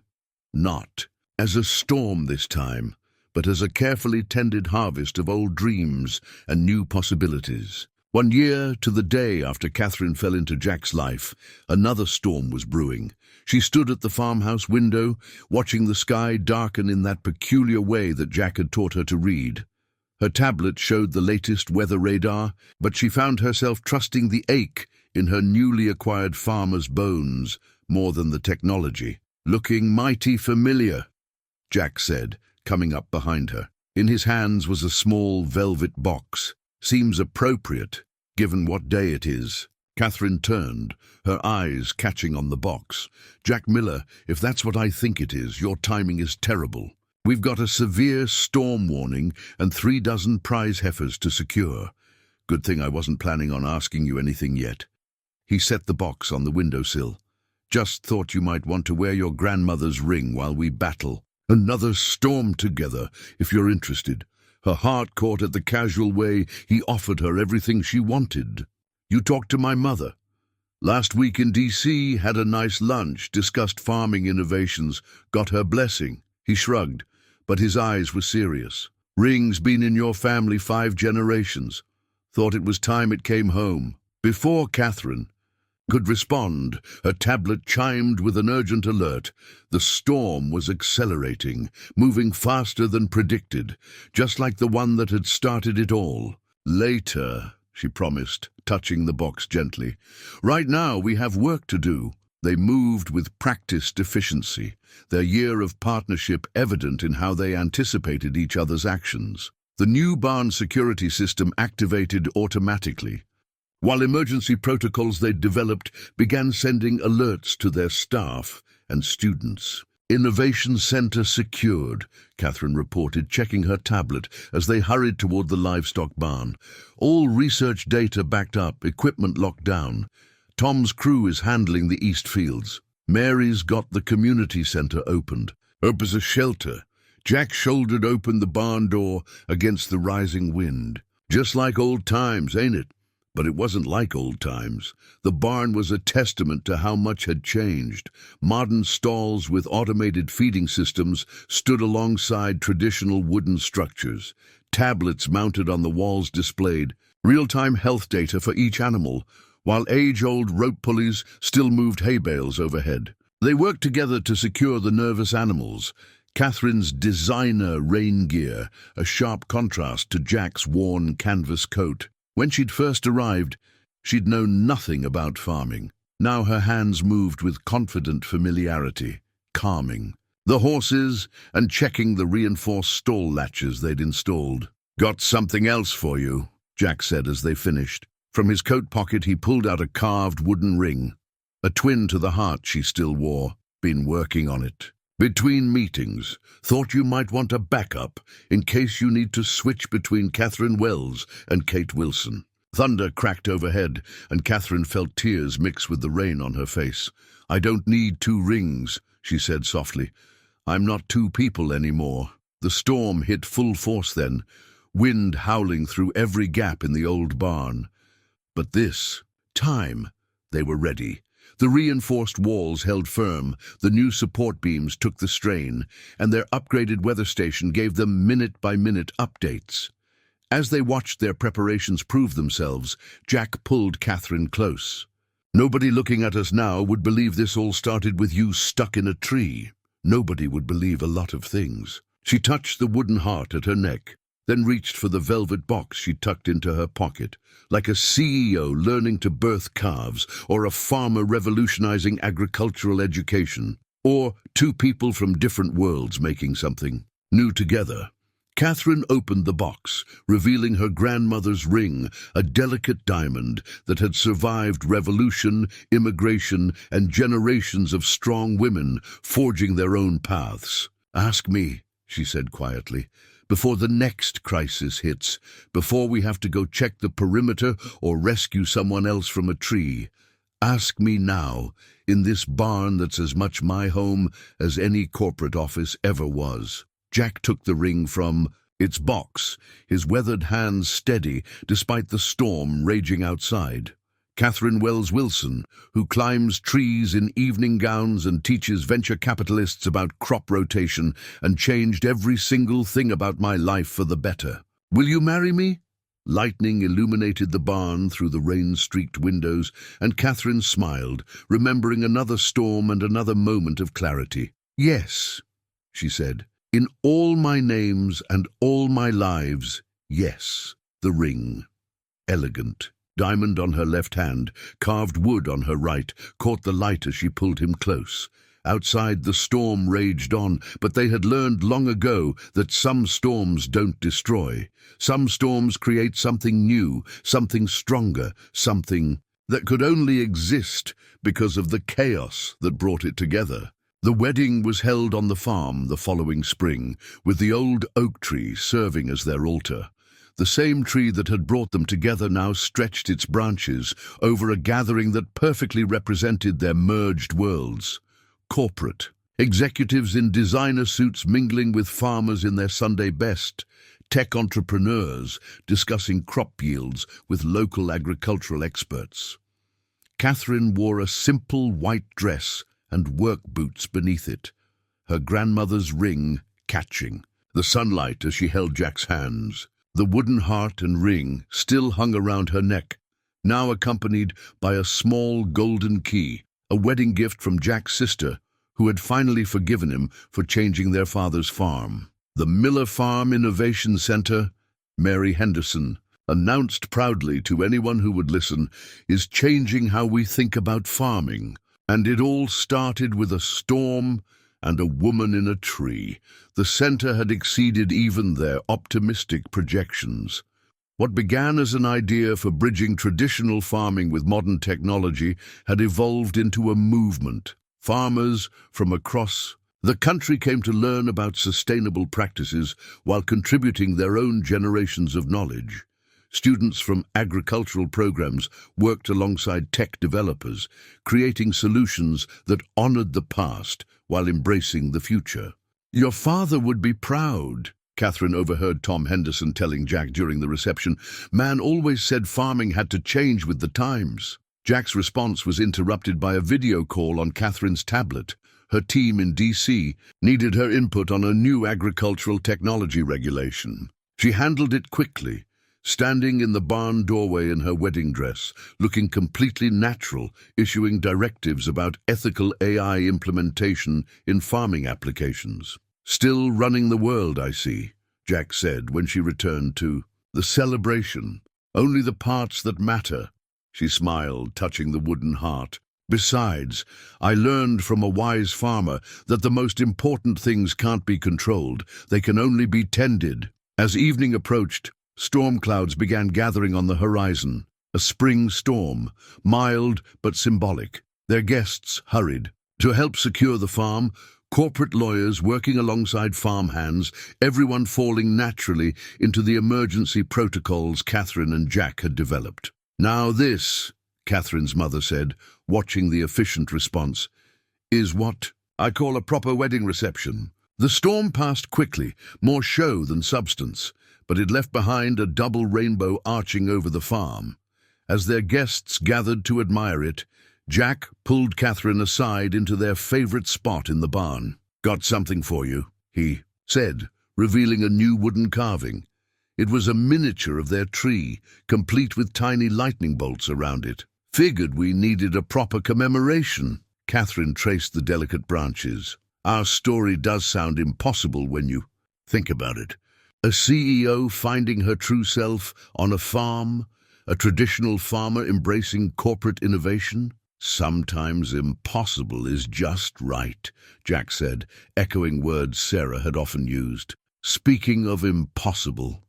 Not as a storm this time, but as a carefully tended harvest of old dreams and new possibilities. 1 year to the day after Katherine fell into Jack's life, another storm was brewing. She stood at the farmhouse window, watching the sky darken in that peculiar way that Jack had taught her to read. Her tablet showed the latest weather radar, but she found herself trusting the ache in her newly acquired farmer's bones more than the technology. Looking mighty familiar, Jack said, coming up behind her. In his hands was a small velvet box. Seems appropriate, given what day it is. Katherine turned, her eyes catching on the box. Jack Miller, if that's what I think it is, your timing is terrible. We've got a severe storm warning and 3 dozen prize heifers to secure. Good thing I wasn't planning on asking you anything yet. He set the box on the windowsill. Just thought you might want to wear your grandmother's ring while we battle. Another storm together, if you're interested. Her heart caught at the casual way he offered her everything she wanted. You talked to my mother. Last week in D.C., had a nice lunch, discussed farming innovations, got her blessing. He shrugged, but his eyes were serious. Ring's been in your family 5 generations. Thought it was time it came home. Before Katherine could respond, her tablet chimed with an urgent alert. The storm was accelerating, moving faster than predicted, just like the one that had started it all. Later, she promised, touching the box gently. Right now, we have work to do. They moved with practiced efficiency, their year of partnership evident in how they anticipated each other's actions. The new barn security system activated automatically, while emergency protocols they'd developed began sending alerts to their staff and students. Innovation Center secured, Katherine reported, checking her tablet as they hurried toward the livestock barn. All research data backed up, equipment locked down. Tom's crew is handling the east fields. Mary's got the community center opened. Up as a shelter. Jack shouldered open the barn door against the rising wind. Just like old times, ain't it? But it wasn't like old times. The barn was a testament to how much had changed. Modern stalls with automated feeding systems stood alongside traditional wooden structures. Tablets mounted on the walls displayed real-time health data for each animal, while age-old rope pulleys still moved hay bales overhead. They worked together to secure the nervous animals. Katherine's designer rain gear, a sharp contrast to Jack's worn canvas coat. When she'd first arrived, she'd known nothing about farming. Now her hands moved with confident familiarity, calming the horses and checking the reinforced stall latches they'd installed. "Got something else for you," Jack said as they finished. From his coat pocket he pulled out a carved wooden ring, a twin to the heart she still wore. "Been working on it. Between meetings, thought you might want a backup in case you need to switch between Katherine Wells and Kate Wilson." Thunder cracked overhead, and Katherine felt tears mix with the rain on her face. "I don't need two rings," she said softly. "I'm not two people anymore." The storm hit full force then, wind howling through every gap in the old barn. But this time, they were ready. The reinforced walls held firm, the new support beams took the strain, and their upgraded weather station gave them minute-by-minute updates. As they watched their preparations prove themselves, Jack pulled Katherine close. "Nobody looking at us now would believe this all started with you stuck in a tree. Nobody would believe a lot of things." She touched the wooden heart at her neck, then reached for the velvet box she tucked into her pocket, like a CEO learning to birth calves, or a farmer revolutionizing agricultural education, or two people from different worlds making something new together. Katherine opened the box, revealing her grandmother's ring, a delicate diamond that had survived revolution, immigration, and generations of strong women forging their own paths. "Ask me," she said quietly, "before the next crisis hits, before we have to go check the perimeter or rescue someone else from a tree. Ask me now, in this barn that's as much my home as any corporate office ever was." Jack took the ring from its box, his weathered hands steady despite the storm raging outside. Katherine Wells Wilson, who climbs trees in evening gowns and teaches venture capitalists about crop rotation and changed every single thing about my life for the better. "Will you marry me?" Lightning illuminated the barn through the rain-streaked windows, and Katherine smiled, remembering another storm and another moment of clarity. "Yes," she said. "In all my names and all my lives, yes." The ring. Elegant. Diamond on her left hand, carved wood on her right, caught the light as she pulled him close. Outside the storm raged on, but they had learned long ago that some storms don't destroy. Some storms create something new, something stronger, something that could only exist because of the chaos that brought it together. The wedding was held on the farm the following spring, with the old oak tree serving as their altar. The same tree that had brought them together now stretched its branches over a gathering that perfectly represented their merged worlds. Corporate. Executives in designer suits mingling with farmers in their Sunday best. Tech entrepreneurs discussing crop yields with local agricultural experts. Katherine wore a simple white dress and work boots beneath it, her grandmother's ring catching the sunlight as she held Jack's hands. The wooden heart and ring still hung around her neck, now accompanied by a small golden key, a wedding gift from Jack's sister, who had finally forgiven him for changing their father's farm. The Miller Farm Innovation Center, Mary Henderson announced proudly to anyone who would listen, is changing how we think about farming. And it all started with a storm and a woman in a tree. The center had exceeded even their optimistic projections. What began as an idea for bridging traditional farming with modern technology had evolved into a movement. Farmers from across The country came to learn about sustainable practices while contributing their own generations of knowledge. Students from agricultural programs worked alongside tech developers, creating solutions that honored the past while embracing the future. "Your father would be proud," Katherine overheard Tom Henderson telling Jack during the reception. "Man always said farming had to change with the times." Jack's response was interrupted by a video call on Katherine's tablet. Her team in DC needed her input on a new agricultural technology regulation. She handled it quickly, standing in the barn doorway in her wedding dress, looking completely natural, issuing directives about ethical AI implementation in farming applications. "Still running the world, I see," Jack said when she returned to the celebration. "Only the parts that matter." She smiled, touching the wooden heart. "Besides, I learned from a wise farmer that the most important things can't be controlled, they can only be tended." As evening approached, storm clouds began gathering on the horizon. A spring storm, mild but symbolic. Their guests hurried. To help secure the farm, corporate lawyers working alongside farmhands, everyone falling naturally into the emergency protocols Katherine and Jack had developed. "Now this," Katherine's mother said, watching the efficient response, "is what I call a proper wedding reception." The storm passed quickly, more show than substance, but it left behind a double rainbow arching over the farm. As their guests gathered to admire it, Jack pulled Katherine aside into their favorite spot in the barn. "Got something for you," he said, revealing a new wooden carving. It was a miniature of their tree, complete with tiny lightning bolts around it. "Figured we needed a proper commemoration." Katherine traced the delicate branches. "Our story does sound impossible when you think about it. A CEO finding her true self on a farm, a traditional farmer embracing corporate innovation. Sometimes impossible is just right," Jack said, echoing words Sarah had often used. "Speaking of impossible,"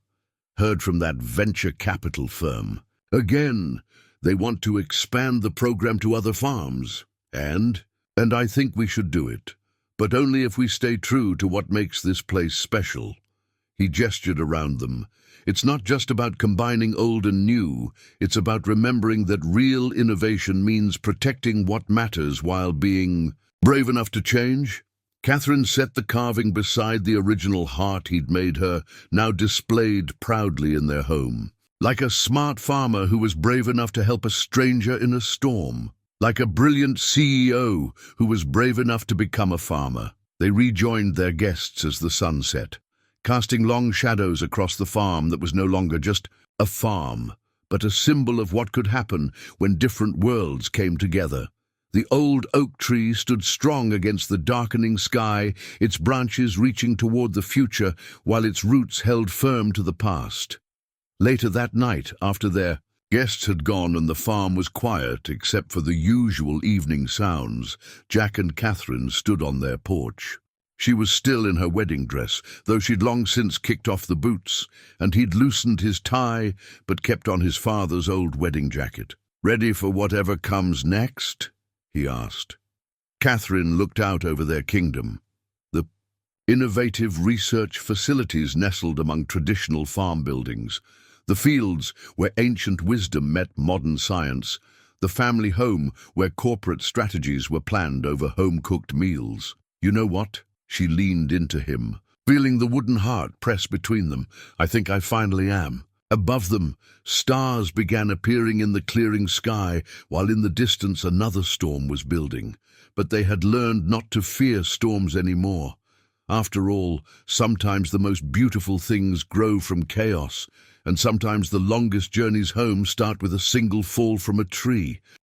heard from that venture capital firm. "Again, they want to expand the program to other farms. And I think we should do it, but only if we stay true to what makes this place special." He gestured around them. "It's not just about combining old and new, it's about remembering that real innovation means protecting what matters while being brave enough to change." Katherine set the carving beside the original heart he'd made her, now displayed proudly in their home. Like a smart farmer who was brave enough to help a stranger in a storm. Like a brilliant CEO who was brave enough to become a farmer. They rejoined their guests as the sun set, casting long shadows across the farm that was no longer just a farm, but a symbol of what could happen when different worlds came together. The old oak tree stood strong against the darkening sky, its branches reaching toward the future while its roots held firm to the past. Later that night, after their guests had gone and the farm was quiet except for the usual evening sounds, Jack and Katherine stood on their porch. She was still in her wedding dress, though she'd long since kicked off the boots, and he'd loosened his tie but kept on his father's old wedding jacket. "Ready for whatever comes next?" he asked. Katherine looked out over their kingdom. The innovative research facilities nestled among traditional farm buildings, the fields where ancient wisdom met modern science, the family home where corporate strategies were planned over home-cooked meals. "You know what?" She leaned into him, feeling the wooden heart press between them. "I think I finally am." Above them, stars began appearing in the clearing sky, while in the distance another storm was building. But they had learned not to fear storms anymore. After all, sometimes the most beautiful things grow from chaos, and sometimes the longest journeys home start with a single fall from a tree.